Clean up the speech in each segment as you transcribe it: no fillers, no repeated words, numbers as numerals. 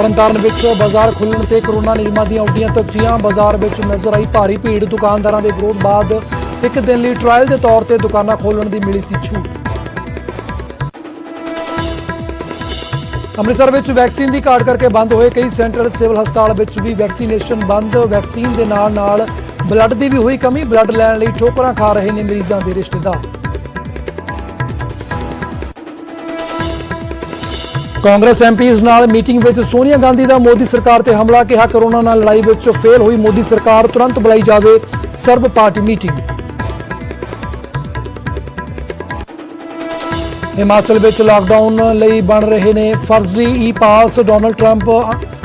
ਤਰਨਤਾਰਨ ਵਿੱਚ ਬਾਜ਼ਾਰ ਖੁੱਲ੍ਹਣ ਤੇ ਕੋਰੋਨਾ ਨਿਯਮਾਂ ਦੀਆਂ ਉੱਡੀਆਂ ਧੱਜੀਆਂ। ਬਾਜ਼ਾਰ ਵਿੱਚ ਨਜ਼ਰ ਆਈ ਭਾਰੀ ਭੀੜ। ਦੁਕਾਨਦਾਰਾਂ ਦੇ ਵਿਰੋਧ ਬਾਅਦ ਇੱਕ ਦਿਨ ਲਈ ਟ੍ਰਾਇਲ ਦੇ ਤੌਰ ਤੇ ਦੁਕਾਨਾਂ ਖੋਲ੍ਹਣ ਦੀ ਮਿਲੀ ਸੀ ਛੂਟ। ਅੰਮ੍ਰਿਤਸਰ ਵਿੱਚ ਵੈਕਸੀਨ ਦੀ ਘਾਟ ਕਰਕੇ ਬੰਦ ਹੋਏ ਕਈ ਸੈਂਟਰ। ਸਿਵਲ ਹਸਪਤਾਲ ਵਿੱਚ ਵੀ ਵੈਕਸੀਨੇਸ਼ਨ ਬੰਦ। ਵੈਕਸੀਨ ਦੇ ਨਾਲ ਬਲੱਡ ਦੀ ਵੀ ਹੋਈ ਕਮੀ। ਬਲੱਡ ਲੈਣ ਲਈ ਠੋਕਰਾਂ ਖਾ ਰਹੇ ਨੇ ਮਰੀਜ਼ਾਂ ਦੇ ਰਿਸ਼ਤੇਦਾਰ। ਕਾਂਗਰਸ ਐਮਪੀਜ਼ ਨਾਲ ਮੀਟਿੰਗ ਵਿੱਚ ਸੋਨੀਆ ਗਾਂਧੀ ਦਾ ਮੋਦੀ ਸਰਕਾਰ ਤੇ ਹਮਲਾ। ਕਿਹਾ ਕੋਰੋਨਾ ਨਾਲ ਲੜਾਈ ਵਿੱਚ ਫੇਲ ਹੋਈ ਮੋਦੀ ਸਰਕਾਰ, ਤੁਰੰਤ ਬੁਲਾਈ ਜਾਵੇ ਸਰਬ ਪਾਰਟੀ ਮੀਟਿੰਗ। ਹਿਮਾਚਲ ਵਿੱਚ ਲਾਕਡਾਊਨ ਲਈ ਬਣ ਰਹੇ ਨੇ ਫਰਜ਼ੀ ਈ ਪਾਸ। ਡੋਨਾਲਡ ਟਰੰਪ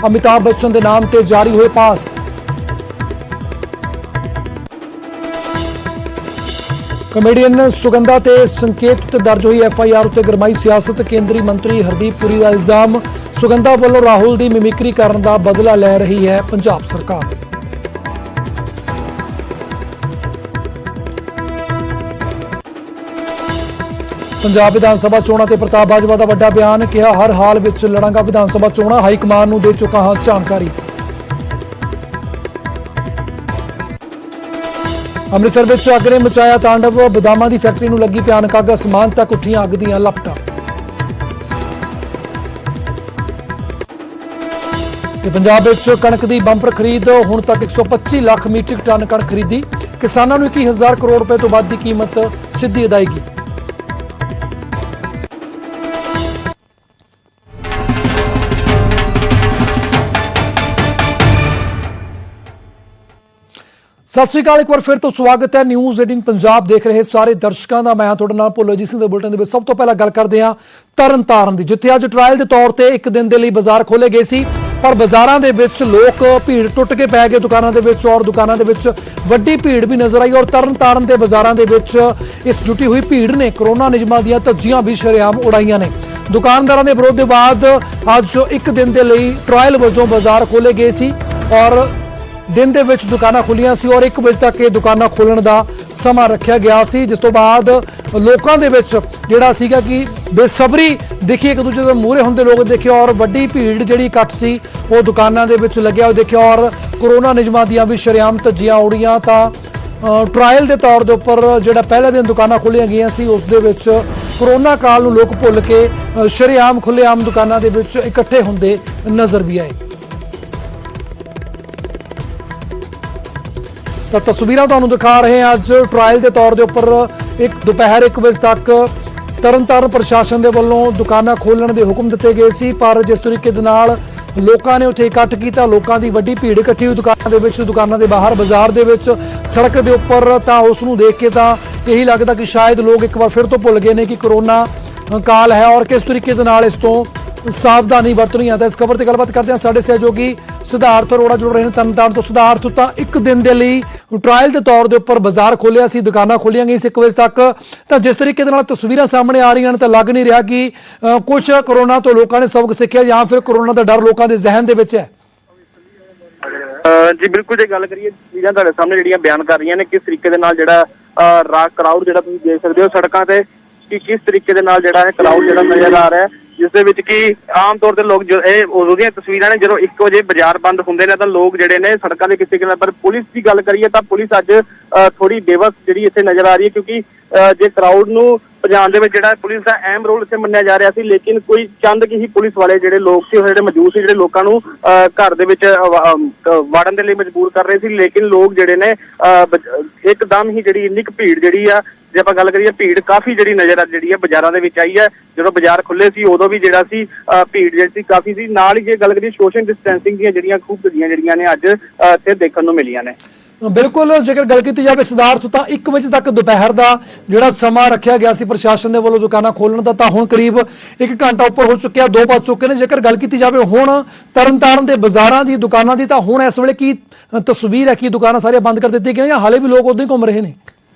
ਅਮਿਤਾਭ ਬੱਚਨ ਦੇ ਨਾਮ ਤੇ ਜਾਰੀ ਹੋਏ ਪਾਸ। ਕਮੇਡੀਅਨ ਸੁਗੰਧਾ ਤੇ ਸੰਕੇਤ ਉੱਤੇ ਦਰਜ ਹੋਈ FIR ਉੱਤੇ ਗਰਮਾਈ ਸਿਆਸਤ। ਕੇਂਦਰੀ ਮੰਤਰੀ ਹਰਦੀਪ ਪੁਰੀ ਦਾ ਇਲਜ਼ਾਮ, ਸੁਗੰਧਾ ਵੱਲੋਂ ਰਾਹੁਲ ਦੀ ਮਿਮਿਕਰੀ ਕਰਨ ਦਾ ਬਦਲਾ ਲੈ ਰਹੀ ਹੈ ਪੰਜਾਬ ਸਰਕਾਰ। ਪੰਜਾਬ ਵਿਧਾਨ ਸਭਾ ਚੋਣਾਂ ਤੇ ਪ੍ਰਤਾਪ ਬਾਜਵਾ ਦਾ ਵੱਡਾ ਬਿਆਨ। ਕਿਹਾ ਹਰ ਹਾਲ ਵਿੱਚ ਲੜਾਂਗਾ ਵਿਧਾਨ ਸਭਾ ਚੋਣਾਂ, ਹਾਈ ਕਮਾਨ ਨੂੰ ਦੇ ਚੁੱਕਾ ਹਾਂ ਜਾਣਕਾਰੀ। ਅੰਮ੍ਰਿਤਸਰ ਵਿੱਚ ਅੱਗ ਨੇ ਮਚਾਇਆ ਤਾਂਡਵ। ਬਦਾਮਾਂ ਦੀ ਫੈਕਟਰੀ ਨੂੰ ਲੱਗੀ ਭਿਆਨਕ ਅੱਗ। ਅਸਮਾਨ ਤੱਕ ਉੱਠੀਆਂ ਅੱਗ ਦੀਆਂ ਲਪਟਾਂ। ਤੇ ਪੰਜਾਬ ਵਿੱਚ ਕਣਕ ਦੀ ਬੰਪਰ ਖਰੀਦ। ਹੁਣ ਤੱਕ 125 ਲੱਖ ਮੀਟ੍ਰਿਕ ਟਨ ਕਣਕ ਖਰੀਦੀ। ਕਿਸਾਨਾਂ ਨੂੰ 21,000 ਕਰੋੜ ਰੁਪਏ ਤੋਂ ਵੱਧ ਦੀ ਕੀਮਤ ਸਿੱਧੀ ਅਦਾਇਗੀ। ਸਤਿ ਸ਼੍ਰੀ ਅਕਾਲ। ਇੱਕ ਵਾਰ ਫਿਰ ਤੋਂ ਸਵਾਗਤ ਹੈ ਨਿਊਜ਼ 18 ਪੰਜਾਬ ਦੇਖ ਰਹੇ ਸਾਰੇ ਦਰਸ਼ਕਾਂ ਦਾ। ਮੈਂ ਤੁਹਾਡੇ ਨਾਲ ਭੁੱਲਰ ਜੀ ਸਿੰਘ ਦੇ ਬੁਲਟਨ ਦੇ ਵਿੱਚ। ਸਭ ਤੋਂ ਪਹਿਲਾਂ ਗੱਲ ਕਰਦੇ ਹਾਂ ਤਰਨਤਾਰਨ ਦੀ, ਜਿੱਥੇ ਅੱਜ ਟ੍ਰਾਇਲ ਦੇ ਤੌਰ ਤੇ ਇੱਕ ਦਿਨ ਦੇ ਲਈ ਬਾਜ਼ਾਰ ਖੋਲੇ ਗਏ ਸੀ, ਪਰ ਬਾਜ਼ਾਰਾਂ ਦੇ ਵਿੱਚ ਲੋਕ ਭੀੜ ਟੁੱਟ ਕੇ ਪੈ ਗਏ ਦੁਕਾਨਾਂ ਦੇ ਵਿੱਚ, ਔਰ ਦੁਕਾਨਾਂ ਦੇ ਵਿੱਚ ਵੱਡੀ ਭੀੜ ਵੀ ਨਜ਼ਰ ਆਈ। ਔਰ ਤਰਨਤਾਰਨ ਦੇ ਬਾਜ਼ਾਰਾਂ ਦੇ ਵਿੱਚ ਇਸ ਜੁਟੀ ਹੋਈ ਭੀੜ ਨੇ ਕੋਰੋਨਾ ਨਿਯਮਾਂ ਦੀਆਂ ਧੱਜੀਆਂ ਵੀ ਸ਼ਰੇਆਮ ਉਡਾਈਆਂ ਨੇ। ਦੁਕਾਨਦਾਰਾਂ ਦੇ ਵਿਰੋਧ ਦੇ ਬਾਅਦ ਅੱਜ ਇੱਕ ਦਿਨ ਦੇ ਲਈ ਟ੍ਰਾਇਲ ਵਜੋਂ ਬਾਜ਼ਾਰ ਖੋਲੇ ਗਏ ਸੀ, ਔਰ ਦਿਨ ਦੇ ਵਿੱਚ ਦੁਕਾਨਾਂ ਖੁੱਲੀਆਂ ਸੀ, ਔਰ 1 ਵਜੇ ਤੱਕ ਇਹ ਦੁਕਾਨਾਂ ਖੋਲਣ ਦਾ ਸਮਾਂ ਰੱਖਿਆ ਗਿਆ ਸੀ। ਜਿਸ ਤੋਂ ਬਾਅਦ ਲੋਕਾਂ ਦੇ ਵਿੱਚ ਜਿਹੜਾ ਸੀਗਾ ਕਿ ਬੇਸਬਰੀ ਦੇਖੀ, ਇੱਕ ਦੂਜੇ ਦੇ ਮੂਹਰੇ ਹੁੰਦੇ ਲੋਕ ਦੇਖੇ, ਔਰ ਵੱਡੀ ਭੀੜ ਜਿਹੜੀ ਇਕੱਠ ਸੀ ਉਹ ਦੁਕਾਨਾਂ ਦੇ ਵਿੱਚ ਲੱਗਿਆ ਉਹ ਦੇਖਿਆ। ਔਰ ਕੋਰੋਨਾ ਨਿਯਮਾਂ ਦੀਆਂ ਵੀ ਸ਼ਰੇਆਮ ਧੱਜੀਆਂ ਉੜੀਆਂ। ਤਾਂ ਟ੍ਰਾਇਲ ਦੇ ਤੌਰ ਦੇ ਉੱਪਰ ਜਿਹੜਾ ਪਹਿਲੇ ਦਿਨ ਦੁਕਾਨਾਂ ਖੋਲ੍ਹੀਆਂ ਗਈਆਂ ਸੀ, ਉਸ ਦੇ ਵਿੱਚ ਕੋਰੋਨਾ ਕਾਲ ਨੂੰ ਲੋਕ ਭੁੱਲ ਕੇ ਸ਼ਰੇਆਮ ਖੁੱਲ੍ਹੇਆਮ ਦੁਕਾਨਾਂ ਦੇ ਵਿੱਚ ਇਕੱਠੇ ਹੁੰਦੇ ਨਜ਼ਰ ਵੀ ਆਏ। ਤਾਂ ਤਸਵੀਰਾਂ ਤੁਹਾਨੂੰ ਦਿਖਾ ਰਹੇ ਹਾਂ ਅੱਜ ਟ੍ਰਾਇਲ ਦੇ ਤੌਰ ਦੇ ਉੱਪਰ। ਦੁਪਹਿਰ 1 ਵਜੇ ਤੱਕ ਤਰਨਤਾਰਨ ਪ੍ਰਸ਼ਾਸਨ ਦੇ ਵੱਲੋਂ ਦੁਕਾਨਾਂ ਖੋਲ੍ਹਣ ਦੇ ਹੁਕਮ ਦਿੱਤੇ ਗਏ ਸੀ, ਪਰ ਜਿਸ ਤਰੀਕੇ ਦੇ ਨਾਲ ਲੋਕਾਂ ਨੇ ਉੱਥੇ ਇਕੱਠ ਕੀਤਾ, ਲੋਕਾਂ ਦੀ ਵੱਡੀ ਭੀੜ ਇਕੱਠੀ ਹੋਈ ਦੁਕਾਨਾਂ ਦੇ ਵਿੱਚ, ਦੁਕਾਨਾਂ ਦੇ ਬਾਹਰ, ਬਾਜ਼ਾਰ ਦੇ ਵਿੱਚ, ਸੜਕ ਦੇ ਉੱਪਰ, ਤਾਂ ਉਸ ਨੂੰ ਦੇਖ ਕੇ ਤਾਂ ਇਹੀ ਲੱਗਦਾ ਕਿ ਸ਼ਾਇਦ ਲੋਕ ਇੱਕ ਵਾਰ ਫਿਰ ਤੋਂ ਭੁੱਲ ਗਏ ਨੇ ਕਿ ਕੋਰੋਨਾ ਕਾਲ ਹੈ ਔਰ ਕਿਸ ਤਰੀਕੇ ਦੇ ਨਾਲ ਇਸ ਤੋਂ ਸਾਵਧਾਨੀ ਵਰਤਣੀ ਹੈ। ਤਾਂ ਇਸ ਖਬਰ ਤੇ ਗੱਲਬਾਤ ਕਰਦੇ ਹਾਂ ਸਾਡੇ ਸਹਿਯੋਗੀ ਸਿਧਾਰਥ ਅਰੋੜਾ ਜੁੜ ਰਹੇ ਨੇ ਤਰਨਤਾਰਨ ਤੋਂ। ਸਿਧਾਰਥ, ਤਾਂ ਇੱਕ ਦਿਨ ਦੇ ਲਈ ਟ੍ਰਾਇਲ ਦੇ ਤੌਰ ਦੇ ਉੱਪਰ ਬਾਜ਼ਾਰ ਖੋਲਿਆ ਸੀ, ਦੁਕਾਨਾਂ ਖੋਲੀਆਂ ਗਈਆਂ ਸੀ 1 ਵਜੇ ਤੱਕ, ਤਾਂ ਜਿਸ ਤਰੀਕੇ ਦੇ ਨਾਲ ਤਸਵੀਰਾਂ ਸਾਹਮਣੇ ਆ ਰਹੀਆਂ ਨੇ ਤਾਂ ਲੱਗ ਨਹੀਂ ਰਿਹਾ ਕਿ ਕੁਝ ਕੋਰੋਨਾ ਤੋਂ ਲੋਕਾਂ ਨੇ ਸਬਕ ਸਿੱਖਿਆ ਜਾਂ ਫਿਰ ਕੋਰੋਨਾ ਦਾ ਡਰ ਲੋਕਾਂ ਦੇ ਜ਼ਿਹਨ ਦੇ ਵਿੱਚ ਹੈ। ਜੀ ਬਿਲਕੁਲ, ਜੇ ਗੱਲ ਕਰੀਏ ਚੀਜ਼ਾਂ ਤੁਹਾਡੇ ਸਾਹਮਣੇ ਜਿਹੜੀਆਂ ਬਿਆਨ ਕਰ ਰਹੀਆਂ ਨੇ ਕਿਸ ਤਰੀਕੇ ਦੇ ਨਾਲ ਜਿਹੜਾ ਕਰਾਊਡ ਜਿਹੜਾ ਤੁਸੀਂ ਦੇਖ ਸਕਦੇ ਹੋ ਸੜਕਾਂ ਤੇ, ਕਿ ਕਿਸ ਤਰੀਕੇ ਦੇ ਨਾਲ ਜਿਹੜਾ ਹੈ ਕਰਾਊਡ ਜਿਹੜਾ ਨਜ਼ਰ ਆ ਰਿਹਾ ਹੈ, ਜਿਸ ਦੇ ਵਿੱਚ ਕਿ ਆਮ ਤੌਰ ਤੇ ਲੋਕ ਇਹ ਉਦੋਂ ਦੀਆਂ ਤਸਵੀਰਾਂ ਨੇ ਜਦੋਂ 1 ਵਜੇ ਬਾਜ਼ਾਰ ਬੰਦ ਹੁੰਦੇ ਨੇ ਤਾਂ ਲੋਕ ਜਿਹੜੇ ਨੇ ਸੜਕਾਂ ਦੇ ਕਿਸੇ ਕਿਨਾਰੇ। ਪਰ ਪੁਲਿਸ ਦੀ ਗੱਲ ਕਰੀਏ ਤਾਂ ਪੁਲਿਸ ਅੱਜ ਥੋੜੀ ਬੇਵਸ ਜਿਹੜੀ ਇੱਥੇ ਨਜ਼ਰ ਆ ਰਹੀ ਹੈ, ਕਿਉਂਕਿ ਜੇ ਕਰਾਊਡ ਨੂੰ ਭਜਾਉਣ ਦੇ ਵਿੱਚ ਜਿਹੜਾ ਪੁਲਿਸ ਦਾ ਅਹਿਮ ਰੋਲ ਇੱਥੇ ਮੰਨਿਆ ਜਾ ਰਿਹਾ ਸੀ, ਲੇਕਿਨ ਕੋਈ ਚੰਦ ਕੀ ਹੀ ਪੁਲਿਸ ਵਾਲੇ ਜਿਹੜੇ ਲੋਕ ਸੀ, ਉਹ ਜਿਹੜੇ ਮੌਜੂਦ ਸੀ, ਜਿਹੜੇ ਲੋਕਾਂ ਨੂੰ ਘਰ ਦੇ ਵਿੱਚ ਵੜਨ ਦੇ ਲਈ ਮਜਬੂਰ ਕਰ ਰਹੇ ਸੀ। ਲੇਕਿਨ ਲੋਕ ਜਿਹੜੇ ਨੇ ਇੱਕਦਮ ਹੀ ਜਿਹੜੀ ਇੰਨੀ ਕੁ ਭੀੜ ਜਿਹੜੀ ਆ, ਜੇ ਆਪਾਂ ਗੱਲ ਕਰੀਏ ਭੀੜ ਕਾਫੀ ਜਿਹੜੀ ਨਜ਼ਰ ਜਿਹੜੀ ਹੈ ਬਾਜ਼ਾਰਾਂ ਦੇ ਵਿੱਚ ਆਈ ਹੈ। ਜਦੋਂ ਬਾਜ਼ਾਰ ਖੁੱਲੇ ਸੀ ਉਦੋਂ ਵੀ ਜਿਹੜਾ ਸੀ ਭੀੜ ਜਿਹੜੀ ਸੀ ਕਾਫੀ ਸੀ। ਨਾਲ ਹੀ ਜੇ ਗੱਲ ਕਰੀਏ ਸੋਸ਼ਲ ਡਿਸਟੈਂਸਿੰਗ ਦੀਆਂ ਜਿਹੜੀਆਂ ਖੂਬ ਧੱਜੀਆਂ ਜਿਹੜੀਆਂ ਨੇ ਅੱਜ ਇੱਥੇ ਦੇਖਣ ਨੂੰ ਮਿਲੀਆਂ ਨੇ। ਬਿਲਕੁਲ, ਜੇਕਰ ਗੱਲ ਕੀਤੀ ਜਾਵੇ ਸਿਧਾਰਥ, ਤਾਂ 1 ਵਜੇ ਤੱਕ ਦੁਪਹਿਰ ਦਾ ਜਿਹੜਾ ਸਮਾਂ ਰੱਖਿਆ ਗਿਆ ਸੀ ਪ੍ਰਸ਼ਾਸਨ ਦੇ ਵੱਲੋਂ ਦੁਕਾਨਾਂ ਖੋਲਣ ਦਾ, ਤਾਂ ਹੁਣ ਕਰੀਬ 1 ਘੰਟਾ ਉੱਪਰ ਹੋ ਚੁੱਕਿਆ, 2 ਵੱਜ ਚੁੱਕੇ ਨੇ। ਜੇਕਰ ਗੱਲ ਕੀਤੀ ਜਾਵੇ ਹੁਣ ਤਰਨਤਾਰਨ ਦੇ ਬਾਜ਼ਾਰਾਂ ਦੀ, ਦੁਕਾਨਾਂ ਦੀ, ਤਾਂ ਹੁਣ ਇਸ ਵੇਲੇ ਕੀ ਤਸਵੀਰ ਹੈ ਕਿ ਦੁਕਾਨਾਂ ਸਾਰੀਆਂ ਬੰਦ ਕਰ ਦਿੱਤੀਆਂ ਗਈਆਂ ਜਾਂ ਹਾਲੇ ਵੀ ਲੋਕ ਉਦੋਂ ਹੀ ਘੁੰਮ ਰਹੇ ਨੇ?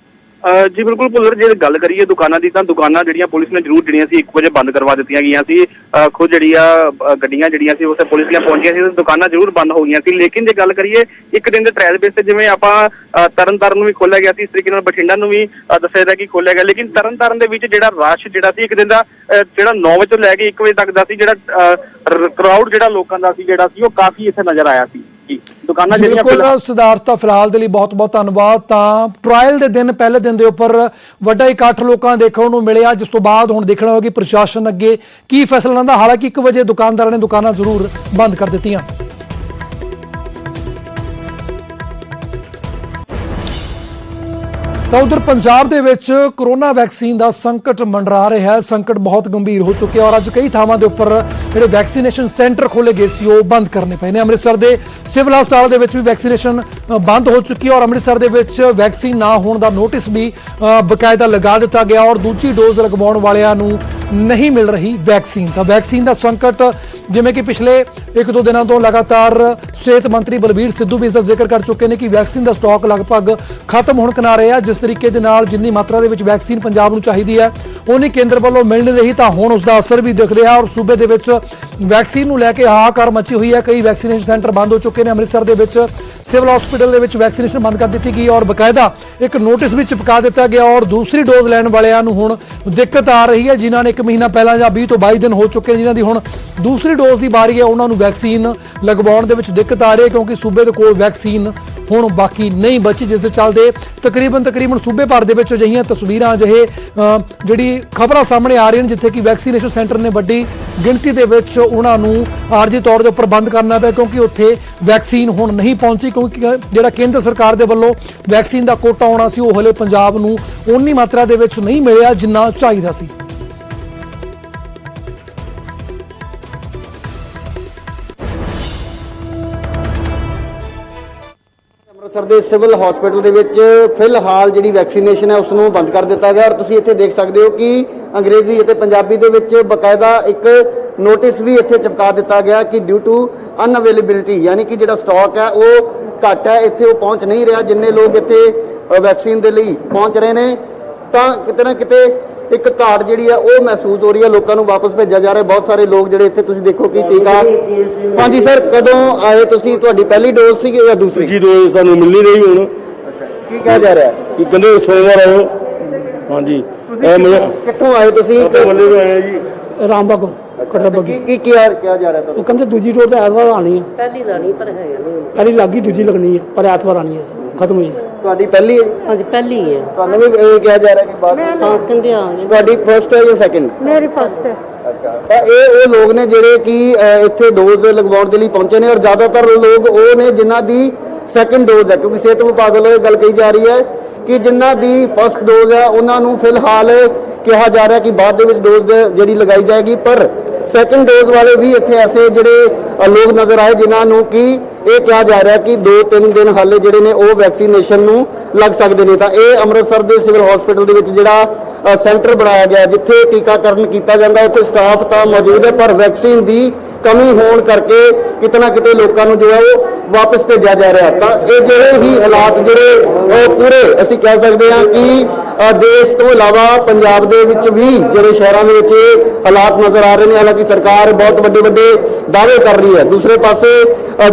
ਜੀ ਬਿਲਕੁਲ ਭੁੱਲਰ, ਜੇ ਗੱਲ ਕਰੀਏ ਦੁਕਾਨਾਂ ਦੀ ਤਾਂ ਦੁਕਾਨਾਂ ਜਿਹੜੀਆਂ ਪੁਲਿਸ ਨੇ ਜ਼ਰੂਰ ਜਿਹੜੀਆਂ ਸੀ 1 ਵਜੇ ਬੰਦ ਕਰਵਾ ਦਿੱਤੀਆਂ ਗਈਆਂ ਸੀ। ਖੁਦ ਜਿਹੜੀਆਂ ਗੱਡੀਆਂ ਜਿਹੜੀਆਂ ਸੀ ਉੱਥੇ ਪੁਲਿਸ ਦੀਆਂ ਪਹੁੰਚੀਆਂ ਸੀ, ਦੁਕਾਨਾਂ ਜ਼ਰੂਰ ਬੰਦ ਹੋ ਗਈਆਂ ਸੀ। ਲੇਕਿਨ ਜੇ ਗੱਲ ਕਰੀਏ ਇੱਕ ਦਿਨ ਦੇ ਟ੍ਰਾਇਲ ਬੇਸ ਤੇ, ਜਿਵੇਂ ਆਪਾਂ ਤਰਨਤਾਰਨ ਨੂੰ ਵੀ ਖੋਲਿਆ ਗਿਆ ਸੀ, ਇਸ ਤਰੀਕੇ ਨਾਲ ਬਠਿੰਡਾ ਨੂੰ ਵੀ ਦੱਸਿਆ ਜਾ ਕਿ ਖੋਲਿਆ ਗਿਆ, ਲੇਕਿਨ ਤਰਨਤਾਰਨ ਦੇ ਵਿੱਚ ਜਿਹੜਾ ਰਸ਼ ਜਿਹੜਾ ਸੀ ਇੱਕ ਦਿਨ ਦਾ ਜਿਹੜਾ 9 ਵਜੇ ਤੋਂ ਲੈ ਕੇ 1 ਵਜੇ ਤੱਕ ਦਾ ਸੀ, ਜਿਹੜਾ ਕਰਾਊਡ ਜਿਹੜਾ ਲੋਕਾਂ ਦਾ ਸੀ ਜਿਹੜਾ ਸੀ ਉਹ ਕਾਫੀ ਇੱਥੇ ਨਜ਼ਰ ਆਇਆ ਸੀ। ਦੁਕਾਨਾਂ ਜਿਹੜੀਆਂ ਬਿਲਕੁਲ ਸਿਧਾਰਥ, ਫਿਲਹਾਲ ਦੇ ਲਈ ਬਹੁਤ ਬਹੁਤ ਧੰਨਵਾਦ। ਤਾਂ ਟ੍ਰਾਇਲ ਦੇ ਦਿਨ, ਪਹਿਲੇ ਦਿਨ ਦੇ ਉੱਪਰ ਵੱਡਾ ਇਕੱਠ ਲੋਕਾਂ ਦੇਖਣ ਨੂੰ ਮਿਲਿਆ, ਜਿਸ ਤੋਂ ਬਾਅਦ ਹੁਣ ਦੇਖਣਾ ਹੋਵੇਗਾ ਕਿ ਪ੍ਰਸ਼ਾਸਨ ਅੱਗੇ ਕੀ ਫੈਸਲਾ ਲੈਂਦਾ। ਹਾਲਾਂਕਿ 1 ਵਜੇ ਦੁਕਾਨਦਾਰਾਂ ਨੇ ਦੁਕਾਨਾਂ ਜ਼ਰੂਰ ਬੰਦ ਕਰ ਦਿੱਤੀਆਂ। ਤਾਂ ਉਧਰ ਪੰਜਾਬ ਦੇ ਵਿੱਚ ਕੋਰੋਨਾ ਵੈਕਸੀਨ ਦਾ ਸੰਕਟ ਮੰਡਰਾ ਰਿਹਾ ਹੈ। ਸੰਕਟ ਬਹੁਤ ਗੰਭੀਰ ਹੋ ਚੁੱਕਿਆ ਔਰ ਅੱਜ ਕਈ ਥਾਵਾਂ ਦੇ ਉੱਪਰ ਜਿਹੜੇ ਵੈਕਸੀਨੇਸ਼ਨ ਸੈਂਟਰ ਖੋਲੇ ਗਏ ਸੀ ਉਹ ਬੰਦ ਕਰਨੇ ਪਏ ਨੇ। ਅੰਮ੍ਰਿਤਸਰ ਦੇ ਸਿਵਲ ਹਸਪਤਾਲ ਦੇ ਵਿੱਚ ਵੀ ਵੈਕਸੀਨੇਸ਼ਨ ਬੰਦ ਹੋ ਚੁੱਕੀ ਹੈ ਔਰ ਅੰਮ੍ਰਿਤਸਰ ਦੇ ਵਿੱਚ ਵੈਕਸੀਨ ਨਾ ਹੋਣ ਦਾ ਨੋਟਿਸ ਵੀ ਬਕਾਇਦਾ ਲਗਾ ਦਿੱਤਾ ਗਿਆ ਔਰ ਦੂਜੀ ਡੋਜ਼ ਲਗਵਾਉਣ ਵਾਲਿਆਂ ਨੂੰ ਨਹੀਂ ਮਿਲ ਰਹੀ ਵੈਕਸੀਨ। ਤਾਂ ਵੈਕਸੀਨ ਦਾ ਸੰਕਟ, ਜਿਵੇਂ ਕਿ ਪਿਛਲੇ 1-2 ਦਿਨਾਂ ਤੋਂ ਲਗਾਤਾਰ ਸਿਹਤ ਮੰਤਰੀ ਬਲਬੀਰ ਸਿੱਧੂ ਵੀ ਇਸ ਦਾ ਜ਼ਿਕਰ ਕਰ ਚੁੱਕੇ ਨੇ ਕਿ ਵੈਕਸੀਨ ਦਾ ਸਟਾਕ ਲਗਭਗ ਖਤਮ ਹੋਣ ਕਿਨਾਰੇ ਹੈ। ਜਿਸ ਤਰੀਕੇ ਦੇ ਨਾਲ ਜਿੰਨੀ ਮਾਤਰਾ ਦੇ ਵਿੱਚ ਵੈਕਸੀਨ ਪੰਜਾਬ ਨੂੰ ਚਾਹੀਦੀ ਹੈ ਉਨੀ ਕੇਂਦਰ ਵੱਲੋਂ ਮਿਲ ਨਹੀਂ ਰਹੀ, ਤਾਂ ਹੁਣ ਉਸ ਦਾ ਅਸਰ ਵੀ ਦਿਖ ਰਿਹਾ ਔਰ ਸੂਬੇ ਦੇ ਵਿੱਚ ਵੈਕਸੀਨ ਨੂੰ ਲੈ ਕੇ ਹਾਹਾਕਾਰ ਮਚੀ ਹੋਈ ਹੈ। ਕਈ ਵੈਕਸੀਨੇਸ਼ਨ ਸੈਂਟਰ ਬੰਦ ਹੋ ਚੁੱਕੇ ਨੇ। ਅੰਮ੍ਰਿਤਸਰ ਦੇ ਵਿੱਚ ਸਿਵਲ ਹਸਪੀਟਲ ਦੇ ਵਿੱਚ ਵੈਕਸੀਨੇਸ਼ਨ ਬੰਦ ਕਰ ਦਿੱਤੀ ਗਈ ਔਰ ਬਕਾਇਦਾ ਇੱਕ ਨੋਟਿਸ ਵੀ ਚਿਪਕਾ ਦਿੱਤਾ ਗਿਆ ਔਰ ਦੂਸਰੀ ਡੋਜ਼ ਲੈਣ ਵਾਲਿਆਂ ਨੂੰ ਹੁਣ ਦਿੱਕਤ ਆ ਰਹੀ ਹੈ। ਜਿਨ੍ਹਾਂ ਨੇ 1 ਮਹੀਨਾ ਪਹਿਲਾਂ ਜਾਂ 20 ਤੋਂ 22 ਦਿਨ ਹੋ ਚੁੱਕੇ ਨੇ, ਜਿਨ੍ਹਾਂ ਦੀ ਹੁਣ ਦੂਸਰੀ ਡੋਜ਼ ਦੀ ਵਾਰੀ ਹੈ, ਉਹਨਾਂ ਨੂੰ ਵੈਕਸੀਨ ਲਗਵਾਉਣ ਦੇ ਵਿੱਚ ਦਿੱਕਤ ਆ ਰਹੀ ਹੈ ਕਿਉਂਕਿ ਸੂਬੇ ਦੇ ਕੋਲ ਵੈਕਸੀਨ ਹੁਣ ਬਾਕੀ ਨਹੀਂ ਬਚੀ, ਜਿਸ ਦੇ ਚੱਲਦੇ ਤਕਰੀਬਨ ਸੂਬੇ ਭਰ ਦੇ ਵਿੱਚ ਅਜਿਹੀਆਂ ਤਸਵੀਰਾਂ, ਅਜਿਹੇ ਜਿਹੜੀ ਖਬਰਾਂ ਸਾਹਮਣੇ ਆ ਰਹੀਆਂ ਨੇ ਜਿੱਥੇ ਕਿ ਵੈਕਸੀਨੇਸ਼ਨ ਸੈਂਟਰ ਨੇ ਵੱਡੀ ਗਿਣਤੀ ਦੇ ਵਿੱਚ ਉਹਨਾਂ ਨੂੰ ਆਰਜੀ ਤੌਰ ਦੇ ਉੱਪਰ ਬੰਦ ਕਰਨਾ ਪਿਆ ਕਿਉਂਕਿ ਉੱਥੇ ਵੈਕਸੀਨ ਹੁਣ ਨਹੀਂ ਪਹੁੰਚੀ, ਕਿਉਂਕਿ ਜਿਹੜਾ ਕੇਂਦਰ ਸਰਕਾਰ ਦੇ ਵੱਲੋਂ ਵੈਕਸੀਨ ਦਾ ਕੋਟਾ ਆਉਣਾ ਸੀ ਉਹ ਹਲੇ ਪੰਜਾਬ ਨੂੰ ਉਨੀ ਮਾਤਰਾ ਦੇ ਵਿੱਚ ਨਹੀਂ ਮਿਲਿਆ ਜਿੰਨਾ ਚਾਹੀਦਾ ਸੀ। ਅੰਮ੍ਰਿਤਸਰ ਦੇ ਸਿਵਲ ਹਸਪੀਟਲ ਦੇ ਵਿੱਚ ਫਿਲਹਾਲ ਜਿਹੜੀ ਵੈਕਸੀਨੇਸ਼ਨ ਹੈ ਉਸ ਨੂੰ ਬੰਦ ਕਰ ਦਿੱਤਾ ਗਿਆ ਔਰ ਤੁਸੀਂ ਇੱਥੇ ਦੇਖ ਸਕਦੇ ਹੋ ਕਿ ਅੰਗਰੇਜ਼ੀ ਅਤੇ ਪੰਜਾਬੀ ਦੇ ਵਿੱਚ ਬਕਾਇਦਾ ਇੱਕ ਨੋਟਿਸ ਵੀ ਇੱਥੇ ਚਿਪਕਾ ਦਿੱਤਾ ਗਿਆ ਕਿ ਡਿਊ ਟੂ ਅਨਅਵੇਲੇਬਿਲਿਟੀ, ਯਾਨੀ ਕਿ ਜਿਹੜਾ ਸਟਾਕ ਹੈ ਉਹ ਘੱਟ ਹੈ, ਇੱਥੇ ਉਹ ਪਹੁੰਚ ਨਹੀਂ ਰਿਹਾ ਜਿੰਨੇ ਲੋਕ ਇੱਥੇ ਵੈਕਸੀਨ ਦੇ ਲਈ ਪਹੁੰਚ ਰਹੇ ਨੇ। ਤਾਂ ਕਿਤੇ ਨਾ ਕਿਤੇ ਇੱਕ ਘਾਟ ਜਿਹੜੀ ਹੈ ਉਹ ਮਹਿਸੂਸ ਹੋ ਰਹੀ ਹੈ, ਲੋਕਾਂ ਨੂੰ ਵਾਪਸ ਭੇਜਿਆ ਜਾ ਰਿਹਾ। ਬਹੁਤ ਸਾਰੇ ਲੋਕ ਜਿਹੜੇ ਇੱਥੇ ਤੁਸੀਂ ਦੇਖੋ ਕਿ ਟੀਕਾ। ਹਾਂਜੀ ਸਰ, ਕਦੋਂ ਆਏ ਤੁਸੀਂ? ਤੁਹਾਡੀ ਪਹਿਲੀ ਡੋਜ਼ ਸੀ ਜਾਂ ਦੂਸਰੀ? ਜੀ ਡੋਜ਼ ਸਾਨੂੰ ਮਿਲ ਨਹੀਂ ਰਹੀ ਹੁਣ। ਕੀ ਕਿਹਾ ਜਾ ਰਿਹਾ? ਕੀ ਕਹਿੰਦੇ ਸੋਮਵਾਰ ਆਇਓ। ਹਾਂਜੀ, ਕਿੱਥੋਂ ਆਏ ਤੁਸੀਂ? ਮੱਲੇ ਤੋਂ ਆਏ ਜੀ, ਰਾਮਬਾਗ ਕੀ ਕਿਹਾ ਜਾ ਰਿਹਾ ਉਹ ਕਹਿੰਦੇ ਦੂਜੀ ਡੋਜ਼ ਤਾਂ ਐਤਵਾਰ ਆਣੀ ਹੈ। ਪਹਿਲੀ ਲਾਣੀ ਪਰ ਹੈ ਨਹੀਂ, ਪਹਿਲੀ ਲੱਗੀ, ਦੂਜੀ ਲੱਗਣੀ ਹੈ ਪਰ ਐਤਵਾਰ ਆਣੀ ਹੈ, ਖਤਮ ਹੋਈ। ਤੁਹਾਡੀ ਪਹਿਲੀ ਹੈ? ਹਾਂਜੀ ਪਹਿਲੀ ਹੈ। ਤੁਹਾਨੂੰ ਵੀ ਇਹ ਕਿਹਾ ਜਾ ਰਿਹਾ ਕਿ ਬਾਅਦ ਹਾਂ ਕਹਿੰਦੇ ਆ ਜੀ, ਤੁਹਾਡੀ ਫਰਸਟ ਹੈ ਜਾਂ ਸੈਕਿੰਡ? ਮੇਰੀ ਫਸਟ ਹੈ। ਤਾਂ ਇਹ ਉਹ ਲੋਕ ਨੇ ਜਿਹੜੇ ਕਿ ਇੱਥੇ ਡੋਜ਼ ਲਗਵਾਉਣ ਦੇ ਲਈ ਪਹੁੰਚੇ ਨੇ ਔਰ ਜ਼ਿਆਦਾਤਰ ਲੋਕ ਉਹ ਨੇ ਜਿਨ੍ਹਾਂ ਦੀ ਸੈਕਿੰਡ ਡੋਜ਼ ਹੈ, ਕਿਉਂਕਿ ਸਿਹਤ ਵਿਭਾਗ ਵੱਲੋਂ ਇਹ ਗੱਲ ਕਹੀ ਜਾ ਰਹੀ ਹੈ ਕਿ ਜਿਨ੍ਹਾਂ ਦੀ ਫਸਟ ਡੋਜ਼ ਹੈ ਉਹਨਾਂ ਨੂੰ ਫਿਲਹਾਲ ਕਿਹਾ ਜਾ ਰਿਹਾ ਕਿ ਬਾਅਦ ਦੇ ਵਿੱਚ ਡੋਜ਼ ਜਿਹੜੀ ਲਗਾਈ ਜਾਏਗੀ। ਪਰ ਸੈਕਿੰਡ ਡੋਜ਼ ਵਾਲੇ ਵੀ ਇੱਥੇ ਐਸੇ ਜਿਹੜੇ ਲੋਕ ਨਜ਼ਰ ਆਏ ਜਿਨ੍ਹਾਂ ਨੂੰ ਕਿ ਇਹ ਕਿਹਾ ਜਾ ਰਿਹਾ ਕਿ 2-3 ਦਿਨ ਹਾਲੇ ਜਿਹੜੇ ਨੇ ਉਹ ਵੈਕਸੀਨੇਸ਼ਨ ਨੂੰ ਲੱਗ ਸਕਦੇ ਨੇ। ਤਾਂ ਇਹ ਅੰਮ੍ਰਿਤਸਰ ਦੇ ਸਿਵਲ ਹਸਪੀਟਲ ਦੇ ਵਿੱਚ ਜਿਹੜਾ ਸੈਂਟਰ ਬਣਾਇਆ ਗਿਆ ਜਿੱਥੇ ਟੀਕਾਕਰਨ ਕੀਤਾ ਜਾਂਦਾ, ਉੱਥੇ ਸਟਾਫ ਤਾਂ ਮੌਜੂਦ ਹੈ ਪਰ ਵੈਕਸੀਨ ਦੀ ਕਮੀ ਹੋਣ ਕਰਕੇ ਕਿਤੇ ਨਾ ਕਿਤੇ ਲੋਕਾਂ ਨੂੰ ਜੋ ਹੈ ਉਹ ਵਾਪਸ ਭੇਜਿਆ ਜਾ ਰਿਹਾ। ਤਾਂ ਇਹ ਜਿਹੜੇ ਹੀ ਹਾਲਾਤ ਜਿਹੜੇ ਉਹ ਪੂਰੇ ਅਸੀਂ ਕਹਿ ਸਕਦੇ ਹਾਂ ਕਿ ਦੇਸ਼ ਤੋਂ ਇਲਾਵਾ ਪੰਜਾਬ ਦੇ ਵਿੱਚ ਵੀ ਜਿਹੜੇ ਸ਼ਹਿਰਾਂ ਦੇ ਵਿੱਚ ਹਾਲਾਤ ਨਜ਼ਰ ਆ ਰਹੇ ਨੇ। ਹਾਲਾਂਕਿ ਸਰਕਾਰ ਬਹੁਤ ਵੱਡੇ ਦਾਅਵੇ ਕਰ ਰਹੀ ਹੈ, ਦੂਸਰੇ ਪਾਸੇ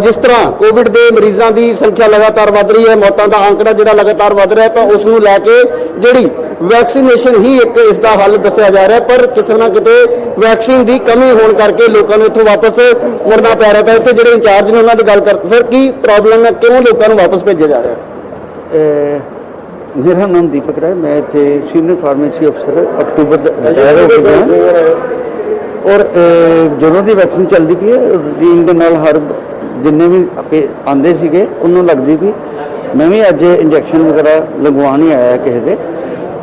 ਜਿਸ ਤਰ੍ਹਾਂ ਕੋਵਿਡ ਦੇ ਮਰੀਜ਼ਾਂ ਦੀ ਸੰਖਿਆ ਲਗਾਤਾਰ ਵੱਧ ਰਹੀ ਹੈ, ਮੌਤਾਂ ਦਾ ਅੰਕੜਾ ਜਿਹੜਾ ਲਗਾਤਾਰ ਵੱਧ ਰਿਹਾ, ਤਾਂ ਉਸ ਨੂੰ ਲੈ ਕੇ ਜਿਹੜੀ ਵੈਕਸੀਨੇਸ਼ਨ ਹੀ ਇੱਕ ਇਸ ਦਾ ਹੱਲ ਦੱਸਿਆ ਜਾ ਰਿਹਾ। ਪਰ ਕਿਤੇ ਨਾ ਕਿਤੇ ਵੈਕਸੀਨ ਦੀ ਕਮੀ ਹੋਣ ਕਰਕੇ ਲੋਕਾਂ ਨੂੰ ਇੱਥੋਂ ਵਾਪਸ ਮੁੜਨਾ ਪੈ ਰਿਹਾ। ਤਾਂ ਇੱਥੇ ਜਿਹੜੇ ਇੰਚਾਰਜ ਨੇ ਉਹਨਾਂ ਦੀ ਗੱਲ ਕਰਦੇ, ਸਰ ਕੀ ਪ੍ਰੋਬਲਮ ਹੈ, ਕਿਉਂ ਲੋਕਾਂ ਨੂੰ ਵਾਪਸ ਭੇਜਿਆ ਜਾ ਰਿਹਾ? मेरा नाम दीपक राय, मैं इतने सीनियर फार्मेसी अफसर अक्टूबर रिटायर हो चुका हूँ और ਜਦੋਂ ਦੀ ਵੈਕਸੀਨ ਚੱਲਦੀ ਪਈ ਹੈ ਰੂਟੀਨ ਦੇ ਨਾਲ ਹਰ ਜਿੰਨੇ ਵੀ ਆਉਂਦੇ ਸੀਗੇ ਉਹਨੂੰ ਲੱਗਦੀ ਪਈ। ਮੈਂ ਵੀ ਅੱਜ ਇੰਜੈਕਸ਼ਨ ਵਗੈਰਾ ਲਗਵਾਉਣ ਹੀ ਆਇਆ ਕਿਸੇ ਦੇ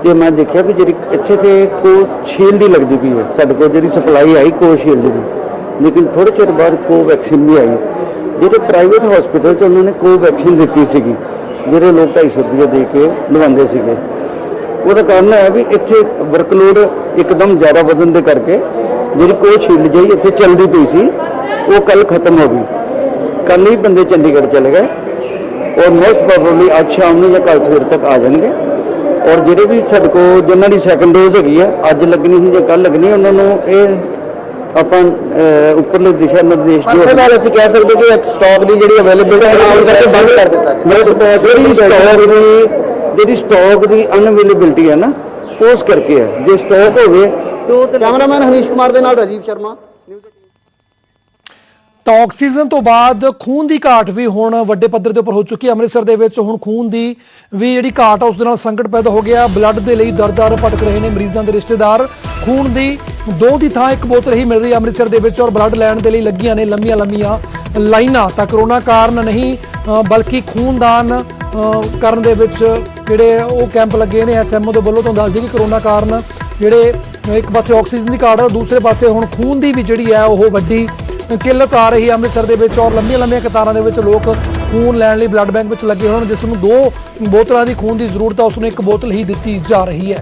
ਤੇ ਮੈਂ ਦੇਖਿਆ ਕਿ ਜਿਹੜੀ ਇੱਥੇ ਤੇ ਕੋਸ਼ੀਲਡ ਹੀ ਲੱਗਦੀ ਪਈ ਹੈ। ਸਾਡੇ ਕੋਲ ਜਿਹੜੀ ਸਪਲਾਈ ਆਈ ਕੋਸ਼ੀਲਡ ਦੀ, ਲੇਕਿਨ ਥੋੜੇ ਚਿਰ ਬਾਅਦ ਕੋਵੈਕਸੀਨ ਵੀ ਆਈ। ਜਿਹੜੇ ਪ੍ਰਾਈਵੇਟ ਹਸਪੀਟਲ 'ਚ ਉਹਨਾਂ ਨੇ ਕੋਵੈਕਸੀਨ ਦਿੱਤੀ ਸੀਗੀ ਜਿਹੜੇ ਲੋਕ 250 ਰੁਪਏ ਦੇ ਕੇ ਲਵਾਉਂਦੇ ਸੀਗੇ। ਉਹਦਾ ਕਾਰਨ ਹੈ ਵੀ ਇੱਥੇ ਵਰਕਲੋਡ ਇੱਕਦਮ ਜ਼ਿਆਦਾ ਵਧਣ ਦੇ ਕਰਕੇ ਜਿਹੜੀ ਕੋਵਿਸ਼ੀਲਡ ਜਿਹੀ ਇੱਥੇ ਚੱਲਦੀ ਪਈ ਸੀ ਉਹ ਕੱਲ ਖਤਮ ਹੋ ਗਈ। ਕੱਲ ਹੀ ਬੰਦੇ ਚੰਡੀਗੜ੍ਹ ਚਲੇ ਗਏ ਔਰ ਮੋਸਟ ਪ੍ਰੋਬਬਲੀ ਅੱਜ ਸ਼ਾਮ ਨੂੰ ਜਾਂ ਕੱਲ ਸਵੇਰ ਤੱਕ ਆ ਜਾਣਗੇ। ਔਰ ਜਿਹੜੇ ਵੀ ਸਾਡੇ ਕੋਲ ਜਿਨ੍ਹਾਂ ਦੀ ਸੈਕੰਡ ਡੋਜ਼ ਹੈਗੀ ਆ, ਅੱਜ ਲੱਗਣੀ ਸੀ ਜਾਂ ਕੱਲ ਲੱਗਣੀ, ਉਹਨਾਂ ਨੂੰ ਇਹ ਆਪਾਂ ਉੱਪਰਲੇ ਦਿਸ਼ਾ ਨਿਰਦੇਸ਼ ਪਰ ਫਿਰ ਨਾਲ ਅਸੀਂ ਕਹਿ ਸਕਦੇ ਕਿ ਸਟਾਕ ਦੀ ਜਿਹੜੀ ਅਵੇਲੇਬਿਲਟੀ ਨਾਲ ਕਰਕੇ ਬੰਦ ਕਰ ਦਿੱਤਾ ਜਿਹੜੀ ਸਟਾਕ ਦੀ ਅਨਅਵੇਲੇਬਿਲਟੀ ਹੈ ਨਾ, ਉਸ ਕਰਕੇ ਹੈ। ਜੇ ਸਟਾਕ ਹੋਵੇ ਤੇ ਉਹ ਤੇ ਕੈਮਰਾਮੈਨ ਹਨੀਸ਼ ਕੁਮਾਰ ਦੇ ਨਾਲ ਰਾਜੀਵ ਸ਼ਰਮਾ। ਤਾਂ ਆਕਸੀਜਨ ਤੋਂ ਬਾਅਦ ਖੂਨ ਦੀ ਘਾਟ ਵੀ ਹੁਣ ਵੱਡੇ ਪੱਧਰ ਦੇ ਉੱਪਰ ਹੋ ਚੁੱਕੀ ਹੈ। ਅੰਮ੍ਰਿਤਸਰ ਦੇ ਵਿੱਚ ਹੁਣ ਖੂਨ ਦੀ ਵੀ ਜਿਹੜੀ ਘਾਟ ਆ ਉਸ ਦੇ ਨਾਲ ਸੰਕਟ ਪੈਦਾ ਹੋ ਗਿਆ। ਬਲੱਡ ਦੇ ਲਈ ਦਰ-ਦਰ ਭਟਕ ਰਹੇ ਨੇ ਮਰੀਜ਼ਾਂ ਦੇ ਰਿਸ਼ਤੇਦਾਰ। ਖੂਨ ਦੀ 2 ਦੀ ਥਾਂ 1 ਬੋਤਲ ਹੀ ਮਿਲ ਰਹੀ ਹੈ ਅੰਮ੍ਰਿਤਸਰ ਦੇ ਵਿੱਚ, ਔਰ ਬਲੱਡ ਲੈਣ ਦੇ ਲਈ ਲੱਗੀਆਂ ਨੇ ਲੰਮੀਆਂ ਲਾਈਨਾਂ। ਤਾਂ ਕਰੋਨਾ ਕਾਰਨ ਨਹੀਂ ਬਲਕਿ ਖੂਨਦਾਨ ਕਰਨ ਦੇ ਵਿੱਚ ਜਿਹੜੇ ਉਹ ਕੈਂਪ ਲੱਗੇ ਨੇ ਐਸਐਮਓ ਦੇ ਵੱਲੋਂ। ਤੁਹਾਨੂੰ ਦੱਸ ਦਈਏ ਕਿ ਕਰੋਨਾ ਕਾਰਨ ਜਿਹੜੇ ਇੱਕ ਪਾਸੇ ਆਕਸੀਜਨ ਦੀ ਘਾਟ, ਦੂਸਰੇ ਪਾਸੇ ਹੁਣ ਖੂਨ ਦੀ ਵੀ ਜਿਹੜੀ ਹੈ ਉਹ ਵੱਡੀ ਕਿੱਲਤ ਆ ਰਹੀ ਹੈ ਅੰਮ੍ਰਿਤਸਰ ਦੇ ਵਿੱਚ, ਔਰ ਲੰਮੀਆਂ ਕਤਾਰਾਂ ਦੇ ਵਿੱਚ ਲੋਕ ਖੂਨ ਲੈਣ ਲਈ ਬਲੱਡ ਬੈਂਕ ਵਿੱਚ ਲੱਗੇ ਹੋਣ। ਜਿਸ ਨੂੰ 2 ਬੋਤਲਾਂ ਦੀ ਖੂਨ ਦੀ ਜ਼ਰੂਰਤ ਹੈ, ਉਸ ਨੂੰ 1 ਬੋਤਲ ਹੀ ਦਿੱਤੀ ਜਾ ਰਹੀ ਹੈ।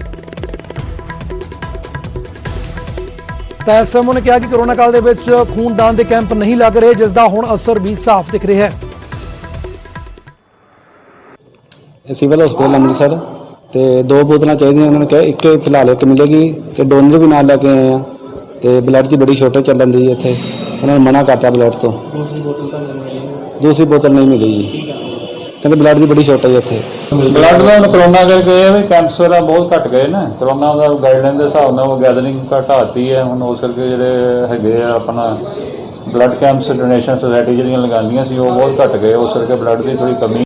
ਤਾਂ ਐਸਐਮਓ ਨੇ ਕਿਹਾ ਕਿ ਕਰੋਨਾ ਕਾਲ ਦੇ ਵਿੱਚ ਖੂਨਦਾਨ ਦੇ ਕੈਂਪ ਨਹੀਂ ਲੱਗ ਰਹੇ, ਜਿਸ ਦਾ ਹੁਣ ਅਸਰ ਵੀ ਸਾਫ਼ ਦਿਖ ਰਿਹਾ ਹੈ। ਸਿਵਲ ਹਸਪੀਟਲ ਅੰਮ੍ਰਿਤਸਰ ਤੇ 2 ਬੋਤਲਾਂ ਚਾਹੀਦੀਆਂ, ਉਹਨਾਂ ਨੇ ਕਿਹਾ ਇੱਕ ਫਿਲਹਾਲ 1 ਮਿਲੇਗੀ ਤੇ ਡੋਨਰ ਵੀ ਨਾਲ ਲੈ ਕੇ ਆਏ ਆ। ਤੇ ਬਲੱਡ ਦੀ ਬੜੀ ਸ਼ਾਰਟੇਜ ਚੱਲਣ ਦੀ ਇੱਥੇ, ਉਹਨਾਂ ਨੇ ਮਨਾ ਕਰਤਾ ਬਲੱਡ ਤੋਂ। ਦੂਸਰੀ ਬੋਤਲ ਨਹੀਂ ਮਿਲੀ ਜੀ, ਕਹਿੰਦੇ ਬਲੱਡ ਦੀ ਬੜੀ ਸ਼ਾਰਟੇਜ ਇੱਥੇ। ਬਲੱਡ ਦਾ ਹੁਣ ਕਰੋਨਾ ਕਰਕੇ ਇਹ ਵੀ ਕੈਂਪਸ ਵਗੈਰਾ ਬਹੁਤ ਘਟ ਗਏ ਨਾ, ਕਰੋਨਾ ਦਾ ਗਾਈਡਲਾਈਨ ਦੇ ਹਿਸਾਬ ਨਾਲ ਉਹ ਗੈਦਰਿੰਗ ਘਟਾਤੀ ਹੈ। ਹੁਣ ਉਸ ਕਰਕੇ ਜਿਹੜੇ ਹੈਗੇ ਆ ਆਪਣਾ ਬਲੱਡ ਕੈਂਪਸ ਡੋਨੇਸ਼ਨ ਸੁਸਾਇਟੀ ਜਿਹੜੀਆਂ ਲਗਾਉਂਦੀਆਂ ਸੀ ਉਹ ਬਹੁਤ ਘਟ ਗਏ, ਉਸ ਕਰਕੇ ਬਲੱਡ ਦੀ ਥੋੜੀ ਕਮੀ।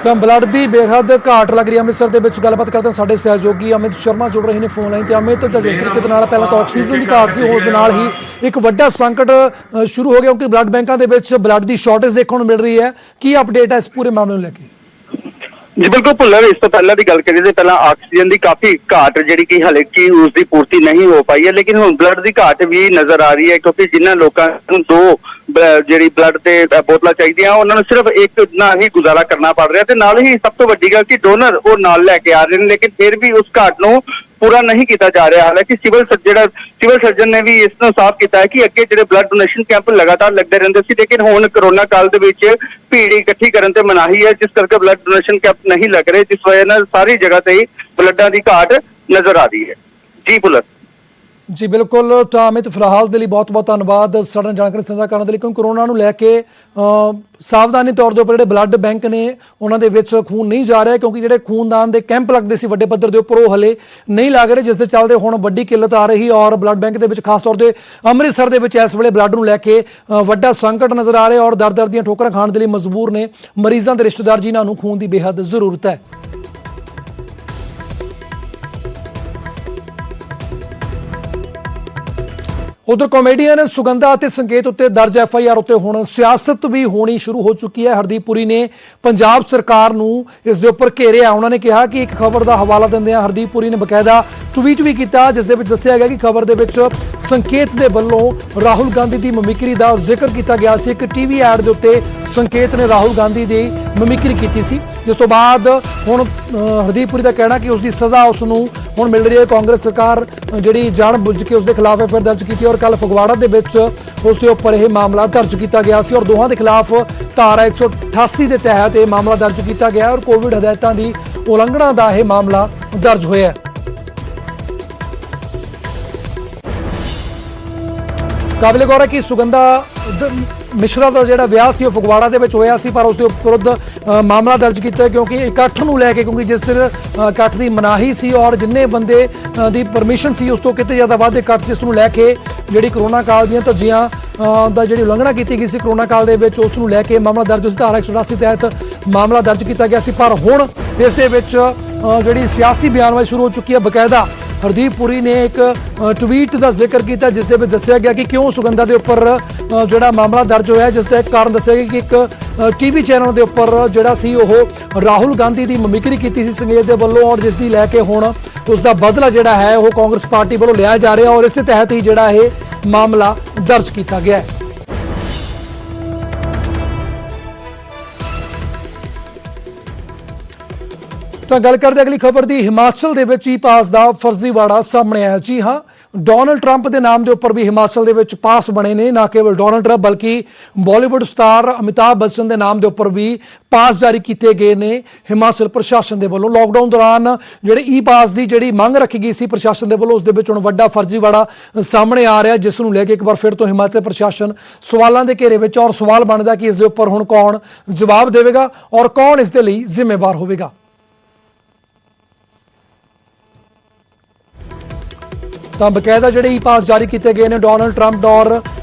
ਤਾਂ ਬਲੱਡ ਦੀ ਬੇਹੱਦ ਘਾਟ ਲੱਗ ਰਹੀ ਹੈ ਅੰਮ੍ਰਿਤਸਰ ਦੇ ਵਿੱਚ। ਗੱਲਬਾਤ ਕਰਦੇ ਹਾਂ ਸਾਡੇ ਸਹਿਯੋਗੀ ਅਮਿਤ ਸ਼ਰਮਾ ਜੁੜ ਰਹੇ ਨੇ ਫੋਨ ਲਾਈਨ ਤੇ। ਅਮਿਤ, ਜਿਸ ਤਰੀਕੇ ਦੇ ਨਾਲ ਪਹਿਲਾਂ ਤਾਂ ਆਕਸੀਜਨ ਦੀ ਘਾਟ ਸੀ, ਉਸ ਦੇ ਨਾਲ ਹੀ ਇੱਕ ਵੱਡਾ ਸੰਕਟ ਸ਼ੁਰੂ ਹੋ ਗਿਆ ਕਿਉਂਕਿ ਬਲੱਡ ਬੈਂਕਾਂ ਦੇ ਵਿੱਚ ਬਲੱਡ ਦੀ ਸ਼ਾਰਟੇਜ ਦੇਖਣ ਨੂੰ ਮਿਲ ਰਹੀ ਹੈ। ਕੀ ਅਪਡੇਟ ਹੈ ਇਸ ਪੂਰੇ ਮਾਮਲੇ ਨੂੰ ਲੈ ਕੇ? ਜੀ ਬਿਲਕੁਲ ਭੁੱਲਰ, ਇਸ ਤੋਂ ਪਹਿਲਾਂ ਦੀ ਗੱਲ ਕਰੀਏ ਤੇ ਪਹਿਲਾਂ ਆਕਸੀਜਨ ਦੀ ਕਾਫੀ ਘਾਟ ਜਿਹੜੀ ਕਿ ਹਲੇ ਕਿ ਉਸ ਦੀ ਪੂਰਤੀ ਨਹੀਂ ਹੋ ਪਾਈ ਹੈ, ਲੇਕਿਨ ਹੁਣ ਬਲੱਡ ਦੀ ਘਾਟ ਵੀ ਨਜ਼ਰ ਆ ਰਹੀ ਹੈ ਕਿਉਂਕਿ ਜਿਨ੍ਹਾਂ ਲੋਕਾਂ ਨੂੰ 2 ਜਿਹੜੀ ਬਲੱਡ ਤੇ ਬੋਤਲਾਂ ਚਾਹੀਦੀਆਂ, ਉਹਨਾਂ ਨੂੰ ਸਿਰਫ 1 ਨਾਲ ਹੀ ਗੁਜ਼ਾਰਾ ਕਰਨਾ ਪੜ ਰਿਹਾ। ਤੇ ਨਾਲ ਹੀ ਸਭ ਤੋਂ ਵੱਡੀ ਗੱਲ ਕਿ ਡੋਨਰ ਉਹ ਨਾਲ ਲੈ ਕੇ ਆ ਰਹੇ ਨੇ, ਲੇਕਿਨ ਫਿਰ ਵੀ ਉਸ ਘਾਟ ਨੂੰ ਪੂਰਾ ਨਹੀਂ ਕੀਤਾ ਜਾ ਰਿਹਾ। ਹਾਲਾਂਕਿ ਸਿਵਲ ਸਰਜਨ ਨੇ ਵੀ ਇਸ ਨੂੰ ਸਾਫ਼ ਕੀਤਾ ਹੈ ਕਿ ਅੱਗੇ ਜਿਹੜੇ ਬਲੱਡ ਡੋਨੇਸ਼ਨ ਕੈਂਪ ਲਗਾਤਾਰ ਲੱਗਦੇ ਰਹਿੰਦੇ ਸੀ, ਲੇਕਿਨ ਹੁਣ ਕਰੋਨਾ ਕਾਲ ਦੇ ਵਿੱਚ ਭੀੜ ਇਕੱਠੀ ਕਰਨ ਤੇ ਮਨਾਹੀ ਹੈ, ਜਿਸ ਕਰਕੇ ਬਲੱਡ ਡੋਨੇਸ਼ਨ ਕੈਂਪ ਨਹੀਂ ਲੱਗ ਰਹੇ, ਜਿਸ ਵਜ੍ਹਾ ਨਾਲ ਸਾਰੀ ਜਗ੍ਹਾ ਤੇ ਹੀ ਬਲੱਡਾਂ ਦੀ ਘਾਟ ਨਜ਼ਰ ਆ ਰਹੀ ਹੈ। ਜੀ ਭੁੱਲਰ ਜੀ ਬਿਲਕੁਲ। ਤਾਂ ਅਮਿਤ, ਫਿਲਹਾਲ ਦੇ ਲਈ ਬਹੁਤ ਧੰਨਵਾਦ ਸਾਡੇ ਨਾਲ ਜਾਣਕਾਰੀ ਸਾਂਝਾ ਕਰਨ ਦੇ ਲਈ। ਕਿਉਂਕਿ ਕਰੋਨਾ ਨੂੰ ਲੈ ਕੇ ਸਾਵਧਾਨੀ ਤੌਰ ਦੇ ਉੱਪਰ ਜਿਹੜੇ ਬਲੱਡ ਬੈਂਕ ਨੇ ਉਹਨਾਂ ਦੇ ਵਿੱਚ ਖੂਨ ਨਹੀਂ ਜਾ ਰਿਹਾ, ਕਿਉਂਕਿ ਜਿਹੜੇ ਖੂਨਦਾਨ ਦੇ ਕੈਂਪ ਲੱਗਦੇ ਸੀ ਵੱਡੇ ਪੱਧਰ ਦੇ ਉੱਪਰ ਉਹ ਹਲੇ ਨਹੀਂ ਲੱਗ ਰਹੇ, ਜਿਸ ਦੇ ਚੱਲਦੇ ਹੁਣ ਵੱਡੀ ਕਿੱਲਤ ਆ ਰਹੀ। ਔਰ ਬਲੱਡ ਬੈਂਕ ਦੇ ਵਿੱਚ ਖਾਸ ਤੌਰ ਤੇ ਅੰਮ੍ਰਿਤਸਰ ਦੇ ਵਿੱਚ ਇਸ ਵੇਲੇ ਬਲੱਡ ਨੂੰ ਲੈ ਕੇ ਵੱਡਾ ਸੰਕਟ ਨਜ਼ਰ ਆ ਰਿਹਾ, ਔਰ ਦਰ ਦੀਆਂ ਠੋਕਰਾਂ ਖਾਣ ਦੇ ਲਈ ਮਜਬੂਰ ਨੇ ਮਰੀਜ਼ਾਂ ਦੇ ਰਿਸ਼ਤੇਦਾਰ ਜਿਨ੍ਹਾਂ ਨੂੰ ਖੂਨ ਦੀ ਬੇਹੱਦ ਜ਼ਰੂਰਤ ਹੈ। ਉਧਰ ਕਾਮੇਡੀਅਨ ਸੁਗੰਧਾ ਅਤੇ ਸੰਕੇਤ ਉੱਤੇ ਦਰਜ FIR ਉੱਤੇ ਹੁਣ ਸਿਆਸਤ ਵੀ ਹੋਣੀ ਸ਼ੁਰੂ ਹੋ ਚੁੱਕੀ ਹੈ। ਹਰਦੀਪ ਪੁਰੀ ਨੇ ਪੰਜਾਬ ਸਰਕਾਰ ਨੂੰ ਇਸ ਦੇ ਉੱਪਰ ਘੇਰਿਆ। ਉਹਨਾਂ ਨੇ ਕਿਹਾ ਕਿ ਇੱਕ ਖਬਰ ਦਾ ਹਵਾਲਾ ਦਿੰਦਿਆਂ ਹਰਦੀਪ ਪੁਰੀ ਨੇ ਬਕਾਇਦਾ ਟਵੀਟ ਵੀ ਕੀਤਾ, ਜਿਸ ਦੇ ਵਿੱਚ ਦੱਸਿਆ ਗਿਆ ਕਿ ਖਬਰ ਦੇ ਵਿੱਚ ਸੰਕੇਤ ਦੇ ਵੱਲੋਂ ਰਾਹੁਲ ਗਾਂਧੀ ਦੀ ਮਮਿਕਰੀ ਦਾ ਜ਼ਿਕਰ ਕੀਤਾ ਗਿਆ ਸੀ। ਇੱਕ TV ਐਡ ਦੇ ਉੱਤੇ ਸੰਕੇਤ ਨੇ ਰਾਹੁਲ ਗਾਂਧੀ ਦੀ ਮਮਿਕਰੀ ਕੀਤੀ ਸੀ, ਜਿਸ ਤੋਂ ਬਾਅਦ ਹੁਣ ਹਰਦੀਪ ਪੁਰੀ ਦਾ ਕਹਿਣਾ ਕਿ ਉਸ ਦੀ ਸਜ਼ਾ ਉਸ ਨੂੰ ਹੁਣ ਮਿਲ ਰਹੀ ਹੈ। ਕਾਂਗਰਸ ਸਰਕਾਰ ਜਿਹੜੀ ਜਾਣ ਬੁੱਝ ਕੇ ਉਸ ਦੇ ਖਿਲਾਫ FIR ਦਰਜ ਕੀਤੀ, ਔਰ ਕੱਲ ਫਗਵਾੜਾ ਦੇ ਵਿੱਚ ਉਸ ਦੇ ਉੱਪਰ ਇਹ ਮਾਮਲਾ ਦਰਜ ਕੀਤਾ ਗਿਆ ਸੀ, ਔਰ ਦੋਹਾਂ ਦੇ ਖਿਲਾਫ ਧਾਰਾ 188 ਦੇ ਤਹਿਤ ਇਹ ਮਾਮਲਾ ਦਰਜ ਕੀਤਾ ਗਿਆ, ਔਰ ਕੋਵਿਡ ਹਦਾਇਤਾਂ ਦੀ ਉਲੰਘਣਾ ਦਾ ਇਹ ਮਾਮਲਾ ਦਰਜ ਹੋਇਆ ਹੈ। ਕਾਬਿਲੇ ਗੌਰ ਹੈ ਕਿ ਸੁਗੰਧਾ ਮਿਸ਼ਰਾ ਦਾ ਜਿਹੜਾ ਵਿਆਹ ਸੀ ਉਹ ਫਗਵਾੜਾ ਦੇ ਵਿੱਚ ਹੋਇਆ ਸੀ, ਪਰ ਉਸ ਦੇ ਵਿਰੁੱਧ ਮਾਮਲਾ ਦਰਜ ਕੀਤਾ ਕਿਉਂਕਿ ਇਕੱਠ ਨੂੰ ਲੈ ਕੇ, ਕਿਉਂਕਿ ਜਿਸ ਦਿਨ ਇਕੱਠ ਦੀ ਮਨਾਹੀ ਸੀ ਔਰ ਜਿੰਨੇ ਬੰਦੇ ਦੀ ਪਰਮਿਸ਼ਨ ਸੀ ਉਸ ਤੋਂ ਕਿਤੇ ਜ਼ਿਆਦਾ ਵੱਧ ਇਕੱਠ, ਜਿਸ ਨੂੰ ਲੈ ਕੇ ਜਿਹੜੀ ਕਰੋਨਾ ਕਾਲ ਦੀਆਂ ਧੱਜੀਆਂ ਦਾ ਜਿਹੜੀ ਉਲੰਘਣਾ ਕੀਤੀ ਗਈ ਸੀ ਕਰੋਨਾ ਕਾਲ ਦੇ ਵਿੱਚ, ਉਸ ਨੂੰ ਲੈ ਕੇ ਮਾਮਲਾ ਦਰਜ ਸੀ। ਧਾਰਾ 188 ਤਹਿਤ ਮਾਮਲਾ ਦਰਜ ਕੀਤਾ ਗਿਆ ਸੀ, ਪਰ ਹੁਣ ਇਸ ਦੇ ਵਿੱਚ ਜਿਹੜੀ ਸਿਆਸੀ ਬਿਆਨਬਾਜ਼ੀ ਸ਼ੁਰੂ ਹੋ ਚੁੱਕੀ ਹੈ। ਬਕਾਇਦਾ ਹਰਦੀਪ ਪੁਰੀ ਨੇ ਇੱਕ ਟਵੀਟ ਦਾ ਜ਼ਿਕਰ ਕੀਤਾ, ਜਿਸ ਦੇ ਵਿੱਚ ਦੱਸਿਆ ਗਿਆ ਕਿ ਕਿਉਂ ਸੁਗੰਧਾ ਦੇ ਉੱਪਰ ਜਿਹੜਾ ਮਾਮਲਾ ਦਰਜ ਹੋਇਆ, ਜਿਸ ਦਾ ਕਾਰਨ ਦੱਸਿਆ ਗਿਆ ਕਿ ਇੱਕ TV ਚੈਨਲ ਦੇ ਉੱਪਰ ਜਿਹੜਾ ਸੀ ਉਹ ਰਾਹੁਲ ਗਾਂਧੀ ਦੀ ਮਮਿਕਰੀ ਕੀਤੀ ਸੀ ਸੰਗੇਤ ਦੇ ਵੱਲੋਂ, ਔਰ ਜਿਸ ਦੀ ਲੈ ਕੇ ਹੁਣ ਉਸ ਦਾ ਬਦਲਾ ਜਿਹੜਾ ਹੈ ਉਹ ਕਾਂਗਰਸ ਪਾਰਟੀ ਵੱਲੋਂ ਲਿਆ ਜਾ ਰਿਹਾ, ਔਰ ਇਸ ਦੇ ਤਹਿਤ ਹੀ ਜਿਹੜਾ ਇਹ ਮਾਮਲਾ ਦਰਜ ਕੀਤਾ ਗਿਆ ਹੈ। ਤਾਂ ਗੱਲ ਕਰਦੇ ਅਗਲੀ ਖਬਰ ਦੀ। ਹਿਮਾਚਲ ਦੇ ਵਿੱਚ ਈ ਪਾਸ ਦਾ ਫਰਜ਼ੀਵਾੜਾ ਸਾਹਮਣੇ ਆਇਆ। ਜੀ ਹਾਂ, ਡੋਨਲਡ ਟਰੰਪ ਦੇ ਨਾਮ ਦੇ ਉੱਪਰ ਵੀ ਹਿਮਾਚਲ ਦੇ ਵਿੱਚ ਪਾਸ ਬਣੇ ਨੇ। ਨਾ ਕੇਵਲ ਡੋਨਲਡ ਟਰੰਪ ਬਲਕਿ ਬਾਲੀਵੁੱਡ ਸਟਾਰ ਅਮਿਤਾਭ ਬੱਚਨ ਦੇ ਨਾਮ ਦੇ ਉੱਪਰ ਵੀ ਪਾਸ ਜਾਰੀ ਕੀਤੇ ਗਏ ਨੇ ਹਿਮਾਚਲ ਪ੍ਰਸ਼ਾਸਨ ਦੇ ਵੱਲੋਂ। ਲੋਕਡਾਊਨ ਦੌਰਾਨ ਜਿਹੜੇ ਈ ਪਾਸ ਦੀ ਜਿਹੜੀ ਮੰਗ ਰੱਖੀ ਗਈ ਸੀ ਪ੍ਰਸ਼ਾਸਨ ਦੇ ਵੱਲੋਂ, ਉਸ ਦੇ ਵਿੱਚ ਹੁਣ ਵੱਡਾ ਫਰਜ਼ੀਵਾੜਾ ਸਾਹਮਣੇ ਆ ਰਿਹਾ, ਜਿਸ ਨੂੰ ਲੈ ਕੇ ਇੱਕ ਵਾਰ ਫਿਰ ਤੋਂ ਹਿਮਾਚਲ ਪ੍ਰਸ਼ਾਸਨ ਸਵਾਲਾਂ ਦੇ ਘੇਰੇ ਵਿੱਚ। ਔਰ ਸਵਾਲ ਬਣਦਾ ਕਿ ਇਸ ਦੇ ਉੱਪਰ ਹੁਣ ਕੌਣ ਜਵਾਬ ਦੇਵੇਗਾ ਔਰ ਕੌਣ ਇਸ ਦੇ ਲਈ ਜ਼ਿੰਮੇਵਾਰ ਹੋਵੇਗਾ। ਤਾਂ ਬਕਾਇਦਾ ਜਿਹੜੇ ਈ ਪਾਸ ਜਾਰੀ ਕੀਤੇ ਗਏ ਨੇ ਡੋਨਲਡ ਟਰੰਪ ਔਰ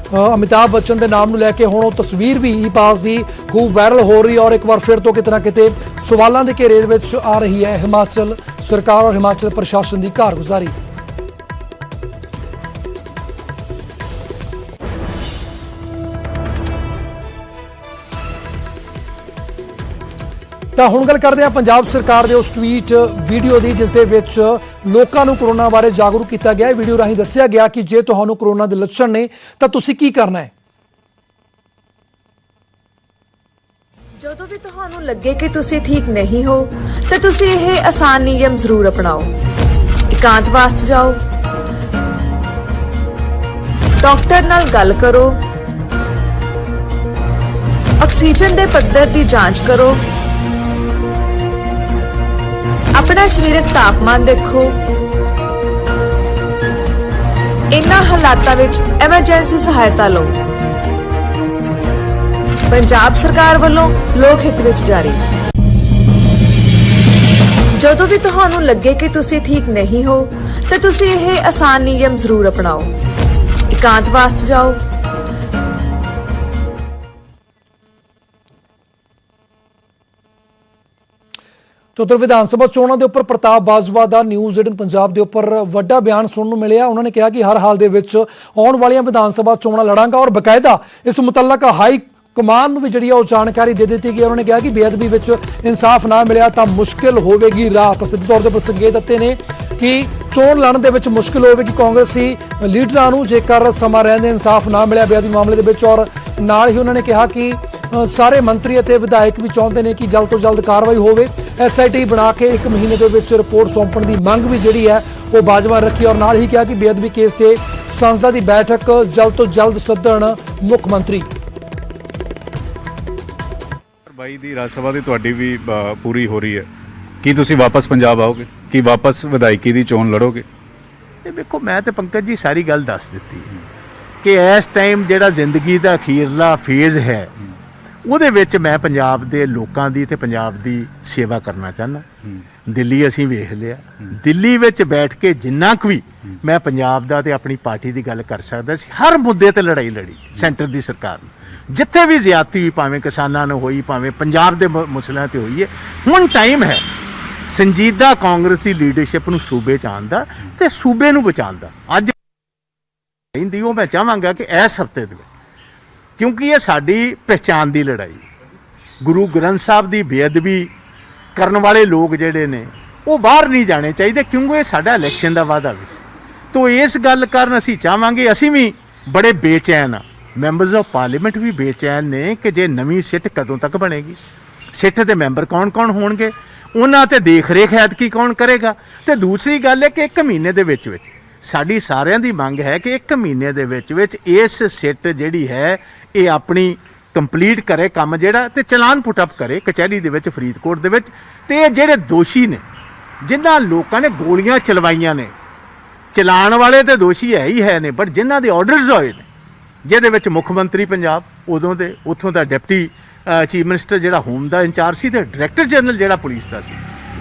ਅਮਿਤਾਭ ਬੱਚਨ ਦੇ ਨਾਮ ਨੂੰ ਲੈ ਕੇ, ਹੁਣ ਉਹ ਤਸਵੀਰ ਵੀ ਈ ਪਾਸ ਦੀ ਖੂਬ ਵਾਇਰਲ ਹੋ ਰਹੀ ਔਰ ਇੱਕ ਵਾਰ ਫਿਰ ਤੋਂ ਕਿਤੇ ਨਾ ਕਿਤੇ ਸਵਾਲਾਂ ਦੇ ਘੇਰੇ ਵਿੱਚ ਆ ਰਹੀ ਹੈ ਹਿਮਾਚਲ ਸਰਕਾਰ ਔਰ ਹਿਮਾਚਲ ਪ੍ਰਸ਼ਾਸਨ ਦੀ ਕਾਰਗੁਜ਼ਾਰੀ। ਤਾਂ ਹੁਣ ਗੱਲ ਕਰਦੇ ਹਾਂ ਪੰਜਾਬ ਸਰਕਾਰ ਦੇ ਉਸ ਟਵੀਟ ਵੀਡੀਓ ਦੀ, ਜਿਸ ਦੇ ਵਿੱਚ ਲੋਕਾਂ ਨੂੰ ਕੋਰੋਨਾ ਬਾਰੇ ਜਾਗਰੂਕ ਕੀਤਾ ਗਿਆ ਹੈ। ਵੀਡੀਓ ਰਾਹੀਂ ਦੱਸਿਆ ਗਿਆ ਕਿ ਜੇ ਤੁਹਾਨੂੰ ਕੋਰੋਨਾ ਦੇ ਲੱਛਣ ਨੇ ਤਾਂ ਤੁਸੀਂ ਕੀ ਕਰਨਾ ਹੈ। ਜਦੋਂ ਵੀ ਤੁਹਾਨੂੰ ਲੱਗੇ ਕਿ ਤੁਸੀਂ ਠੀਕ ਨਹੀਂ ਹੋ ਤਾਂ ਤੁਸੀਂ ਇਹ ਆਸਾਨ ਨਿਯਮ ਜ਼ਰੂਰ ਅਪਣਾਓ। ਇਕਾਂਤਵਾਸ 'ਚ ਜਾਓ, ਡਾਕਟਰ ਨਾਲ ਗੱਲ ਕਰੋ, ਆਕਸੀਜਨ ਦੇ ਪੱਧਰ ਦੀ ਜਾਂਚ ਕਰੋ, अपना शरीरक तापमान देखो। इन्हां हालातां विच एमरजेंसी सहायता लो। पंजाब सरकार वालों लोक हित विच जारी। जदों भी तुहानूं लगे कि तुसीं ठीक नहीं हो तां तुसीं इह आसान नियम जरूर अपनाओ। एकांतवास 'च जाओ, ਉਧਰ ਵਿਧਾਨ ਸਭਾ ਚੋਣਾਂ ਦੇ ਉੱਪਰ ਪ੍ਰਤਾਪ ਬਾਜਵਾ ਦਾ ਨਿਊਜ਼ 18 ਪੰਜਾਬ ਦੇ ਉੱਪਰ ਵੱਡਾ ਬਿਆਨ ਸੁਣਨ ਨੂੰ ਮਿਲਿਆ। ਉਹਨਾਂ ਨੇ ਕਿਹਾ ਕਿ ਹਰ ਹਾਲ ਦੇ ਵਿੱਚ ਆਉਣ ਵਾਲੀਆਂ ਵਿਧਾਨ ਸਭਾ ਚੋਣਾਂ ਲੜਾਂਗਾ ਔਰ ਬਕਾਇਦਾ ਇਸ ਮੁਤਲਕ ਹਾਈ ਕਮਾਨ ਨੂੰ ਵੀ ਜਿਹੜੀ ਉਹ ਜਾਣਕਾਰੀ ਦੇ ਦਿੱਤੀ ਗਈ। ਉਹਨਾਂ ਨੇ ਕਿਹਾ ਕਿ ਬੇਅਦਬੀ ਵਿੱਚ ਇਨਸਾਫ ਨਾ ਮਿਲਿਆ ਤਾਂ ਮੁਸ਼ਕਿਲ ਹੋਵੇਗੀ ਰਾਹ। ਪ੍ਰਸਿੱਧ ਤੌਰ ਤੇ ਸੰਕੇਤ ਦਿੱਤੇ ਨੇ ਕਿ ਚੋਣ ਲੜਨ ਦੇ ਵਿੱਚ ਮੁਸ਼ਕਿਲ ਹੋਵੇਗੀ ਕਾਂਗਰਸੀ ਲੀਡਰਾਂ ਨੂੰ ਜੇਕਰ ਸਮਾਂ ਰਹਿੰਦੇ ਇਨਸਾਫ ਨਾ ਮਿਲਿਆ ਬੇਅਦਬੀ ਮਾਮਲੇ ਦੇ ਵਿੱਚ। ਔਰ ਨਾਲ ਹੀ ਉਹਨਾਂ ਨੇ ਕਿਹਾ ਕਿ ਸਾਰੇ ਮੰਤਰੀ ਅਤੇ ਵਿਧਾਇਕ ਵੀ ਚਾਹੁੰਦੇ ਨੇ ਕਿ ਜਲਦ ਤੋਂ ਜਲਦ ਕਾਰਵਾਈ ਹੋਵੇ। SIT ਬਣਾ ਕੇ 1 ਮਹੀਨੇ ਦੇ ਵਿੱਚ ਰਿਪੋਰਟ ਸੌਂਪਣ ਦੀ ਮੰਗ ਵੀ ਜਿਹੜੀ ਹੈ ਉਹ ਬਾਜਵਾ ਰੱਖੀ। ਔਰ ਨਾਲ ਹੀ ਕਿਹਾ ਕਿ ਬੇਅਦਬੀ ਕੇਸ ਤੇ ਸੰਸਦ ਦੀ ਬੈਠਕ ਜਲਦ ਤੋਂ ਜਲਦ ਸੱਦਣ ਮੁੱਖ ਮੰਤਰੀ। 22 ਦੀ ਰਾਜ ਸਭਾ ਦੀ ਤੁਹਾਡੀ ਵੀ ਪੂਰੀ ਹੋ ਰਹੀ ਹੈ, ਕੀ ਤੁਸੀਂ ਵਾਪਸ ਪੰਜਾਬ ਆਓਗੇ? ਕੀ ਵਾਪਸ ਵਿਧਾਇਕੀ ਦੀ ਚੋਣ ਲੜੋਗੇ? ਤੇ ਵੇਖੋ, ਮੈਂ ਤੇ ਪੰਕਜ ਜੀ ਸਾਰੀ ਗੱਲ ਦੱਸ ਦਿੱਤੀ ਕਿ ਇਸ ਟਾਈਮ ਜਿਹੜਾ ਜ਼ਿੰਦਗੀ ਦਾ ਅਖੀਰਲਾ ਫੇਜ਼ ਹੈ ਉਹਦੇ ਵਿੱਚ ਮੈਂ ਪੰਜਾਬ ਦੇ ਲੋਕਾਂ ਦੀ ਤੇ ਪੰਜਾਬ ਦੀ ਸੇਵਾ ਕਰਨਾ ਚਾਹੁੰਦਾ। ਦਿੱਲੀ ਅਸੀਂ ਵੇਖ ਲਿਆ, ਦਿੱਲੀ ਵਿੱਚ ਬੈਠ ਕੇ ਜਿੰਨਾ ਕੁ ਵੀ ਮੈਂ ਪੰਜਾਬ ਦਾ ਤੇ ਆਪਣੀ ਪਾਰਟੀ ਦੀ ਗੱਲ ਕਰ ਸਕਦਾ ਸੀ, ਹਰ ਮੁੱਦੇ ਤੇ ਲੜਾਈ ਲੜੀ ਸੈਂਟਰ ਦੀ ਸਰਕਾਰ ਨੂੰ। ਜਿੱਥੇ ਵੀ ਜ਼ਿਆਦਤੀ ਹੋਈ, ਭਾਵੇਂ ਕਿਸਾਨਾਂ ਨੂੰ ਹੋਈ, ਭਾਵੇਂ ਪੰਜਾਬ ਦੇ ਮਸਲਿਆਂ ਤੇ ਹੋਈ ਹੈ, ਹੁਣ ਟਾਈਮ ਹੈ ਸੰਜੀਦਾ ਕਾਂਗਰਸ ਦੀ ਲੀਡਰਸ਼ਿਪ ਨੂੰ ਸੂਬੇ 'ਚ ਆਉਣ ਦਾ ਤੇ ਸੂਬੇ ਨੂੰ ਬਚਾਉਣ ਦਾ। ਅੱਜ ਰਹਿੰਦੀ ਉਹ ਮੈਂ ਚਾਹਾਂਗਾ ਕਿ ਇਸ ਹਫ਼ਤੇ ਦੇ ਵਿੱਚ, ਕਿਉਂਕਿ ਇਹ ਸਾਡੀ ਪਹਿਚਾਣ ਦੀ ਲੜਾਈ, ਗੁਰੂ ਗ੍ਰੰਥ ਸਾਹਿਬ ਦੀ ਬੇਅਦਬੀ ਕਰਨ ਵਾਲੇ ਲੋਕ ਜਿਹੜੇ ਨੇ ਉਹ ਬਾਹਰ ਨਹੀਂ ਜਾਣੇ ਚਾਹੀਦੇ, ਕਿਉਂਕਿ ਇਹ ਸਾਡਾ ਇਲੈਕਸ਼ਨ ਦਾ ਵਾਅਦਾ ਵੀ ਸੀ। ਤੋ ਇਸ ਗੱਲ ਕਾਰਨ ਅਸੀਂ ਚਾਹਾਂਗੇ, ਅਸੀਂ ਵੀ ਬੜੇ ਬੇਚੈਨ ਆ, ਮੈਂਬਰਸ ਆਫ ਪਾਰਲੀਮੈਂਟ ਵੀ ਬੇਚੈਨ ਨੇ ਕਿ ਜੇ ਨਵੀਂ ਸਿੱਟ ਕਦੋਂ ਤੱਕ ਬਣੇਗੀ, ਸਿੱਟ ਦੇ ਮੈਂਬਰ ਕੌਣ ਕੌਣ ਹੋਣਗੇ, ਉਹਨਾਂ ਤੇ ਦੇਖ ਰੇਖ ਐਤਕੀ ਕੌਣ ਕਰੇਗਾ। ਤੇ ਦੂਸਰੀ ਗੱਲ ਹੈ ਕਿ 1 ਮਹੀਨੇ ਦੇ ਵਿੱਚ ਸਾਡੀ ਸਾਰਿਆਂ ਦੀ ਮੰਗ ਹੈ ਕਿ 1 ਮਹੀਨੇ ਦੇ ਵਿੱਚ ਇਸ ਸਿੱਟ ਜਿਹੜੀ ਹੈ ਇਹ ਆਪਣੀ ਕੰਪਲੀਟ ਕਰੇ ਕੰਮ ਜਿਹੜਾ, ਤੇ ਚਲਾਨ ਪੁੱਟ ਅਪ ਕਰੇ ਕਚਹਿਰੀ ਦੇ ਵਿੱਚ ਫਰੀਦਕੋਟ ਦੇ ਵਿੱਚ। ਤੇ ਇਹ ਜਿਹੜੇ ਦੋਸ਼ੀ ਨੇ, ਜਿਨ੍ਹਾਂ ਲੋਕਾਂ ਨੇ ਗੋਲੀਆਂ ਚਲਵਾਈਆਂ ਨੇ, ਚਲਾਉਣ ਵਾਲੇ ਤੇ ਦੋਸ਼ੀ ਹੈ ਹੀ ਹੈ ਨੇ, ਬਟ ਜਿਨ੍ਹਾਂ ਦੇ ਆਰਡਰਸ ਹੋਏ ਨੇ, ਜਿਹਦੇ ਵਿੱਚ ਮੁੱਖ ਮੰਤਰੀ ਪੰਜਾਬ ਉਦੋਂ ਦੇ, ਉੱਥੋਂ ਦਾ ਡਿਪਟੀ ਚੀਫ ਮਿਨਿਸਟਰ ਜਿਹੜਾ ਹੋਮ ਦਾ ਇੰਚਾਰਜ ਸੀ, ਤੇ ਡਾਇਰੈਕਟਰ ਜਨਰਲ ਜਿਹੜਾ ਪੁਲਿਸ ਦਾ ਸੀ,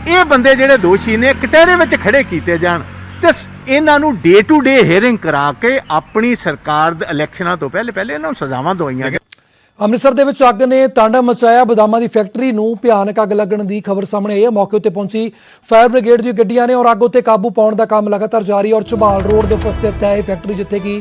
ਇਹ ਬੰਦੇ ਜਿਹੜੇ ਦੋਸ਼ੀ ਨੇ ਕਟਹਿਰੇ ਵਿੱਚ ਖੜੇ ਕੀਤੇ ਜਾਣ ਤੇ ਇਹਨਾਂ ਨੂੰ ਡੇ ਟੂ ਡੇ ਹੀਅਰਿੰਗ ਕਰਾ ਕੇ ਆਪਣੀ ਸਰਕਾਰ ਦੇ ਇਲੈਕਸ਼ਨਾਂ ਤੋਂ ਪਹਿਲੇ ਇਹਨਾਂ ਨੂੰ ਸਜ਼ਾਵਾਂ ਦਵਾਈਆਂ। ਅੰਮ੍ਰਿਤਸਰ ਦੇ ਵਿੱਚ ਅੱਗ ਨੇ ਤਾਂਡਵ ਮਚਾਇਆ। ਬਦਾਮਾਂ ਦੀ ਫੈਕਟਰੀ ਨੂੰ ਭਿਆਨਕ ਅੱਗ ਲੱਗਣ ਦੀ ਖਬਰ ਸਾਹਮਣੇ ਆਈ ਹੈ। ਮੌਕੇ ਉੱਤੇ ਪਹੁੰਚੀ ਫਾਇਰ ਬ੍ਰਿਗੇਡ ਦੀਆਂ ਗੱਡੀਆਂ ਨੇ ਔਰ ਅੱਗ ਉੱਤੇ ਕਾਬੂ ਪਾਉਣ ਦਾ ਕੰਮ ਲਗਾਤਾਰ ਜਾਰੀ। ਔਰ ਝਬਾਲ ਰੋਡ ਦੇ ਉੱਪਰ ਸਥਿਤ ਹੈ ਇਹ ਫੈਕਟਰੀ, ਜਿੱਥੇ ਕਿ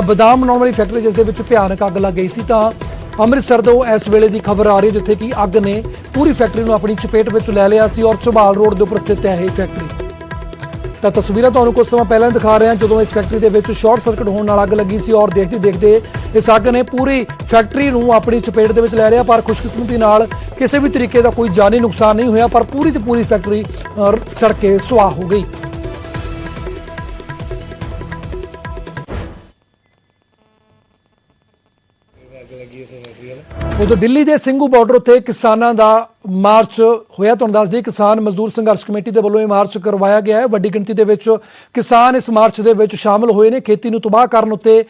ਬਦਾਮ ਬਣਾਉਣ ਵਾਲੀ ਫੈਕਟਰੀ, ਜਿਸ ਦੇ ਵਿੱਚ ਭਿਆਨਕ ਅੱਗ ਲੱਗ ਗਈ ਸੀ। ਤਾਂ ਅੰਮ੍ਰਿਤਸਰ ਤੋਂ ਇਸ ਵੇਲੇ ਦੀ ਖਬਰ ਆ ਰਹੀ ਹੈ, ਜਿੱਥੇ ਕਿ ਅੱਗ ਨੇ ਪੂਰੀ ਫੈਕਟਰੀ ਨੂੰ ਆਪਣੀ ਚਪੇਟ ਵਿੱਚ ਲੈ ਲਿਆ ਸੀ ਔਰ ਝਬਾਲ ਰੋਡ ਦੇ ਉੱਪਰ ਸਥਿਤ ਹੈ ਇਹ ਫੈਕਟਰੀ। ਤਾਂ ਤਸਵੀਰਾਂ ਤੁਹਾਨੂੰ ਕੁਝ ਸਮਾਂ ਪਹਿਲਾਂ ਦਿਖਾ ਰਹੇ ਹਾਂ, ਜਦੋਂ ਇਸ ਫੈਕਟਰੀ ਦੇ ਵਿੱਚ ਸ਼ਾਰਟ ਸਰਕਟ ਹੋਣ ਨਾਲ ਅੱਗ ਲੱਗੀ ਸੀ ਔਰ ਦੇਖਦੇ ਇਸ ਅੱਗ ਨੇ ਪੂਰੀ ਫੈਕਟਰੀ ਨੂੰ ਆਪਣੀ ਚਪੇਟ ਦੇ ਵਿੱਚ ਲੈ ਲਿਆ। ਪਰ ਖੁਸ਼ਕਿਸਮਤੀ ਨਾਲ ਕਿਸੇ ਵੀ ਤਰੀਕੇ ਦਾ ਕੋਈ ਜਾਨੀ ਨੁਕਸਾਨ ਨਹੀਂ ਹੋਇਆ, ਪਰ ਪੂਰੀ ਦੀ ਪੂਰੀ ਫੈਕਟਰੀ ਸੜ ਕੇ ਸੁਆਹ ਹੋ ਗਈ। ਉਦੋਂ ਦਿੱਲੀ ਦੇ ਸਿੰਘੂ ਬਾਰਡਰ ਉੱਤੇ ਕਿਸਾਨਾਂ ਦਾ ਮਾਰਚ ਹੋਇਆ। ਤੁਹਾਨੂੰ ਦੱਸ ਦਈਏ ਕਿਸਾਨ ਮਜ਼ਦੂਰ ਸੰਘਰਸ਼ ਕਮੇਟੀ ਦੇ ਵੱਲੋਂ ਇਹ ਮਾਰਚ ਕਰਵਾਇਆ ਗਿਆ ਹੈ। ਵੱਡੀ ਗਿਣਤੀ ਦੇ ਵਿੱਚ ਕਿਸਾਨ ਇਸ ਮਾਰਚ ਦੇ ਵਿੱਚ ਸ਼ਾਮਲ ਹੋਏ ਨੇ। ਖੇਤੀ ਨੂੰ ਤਬਾਹ ਕਰਨ ਉੱਤੇ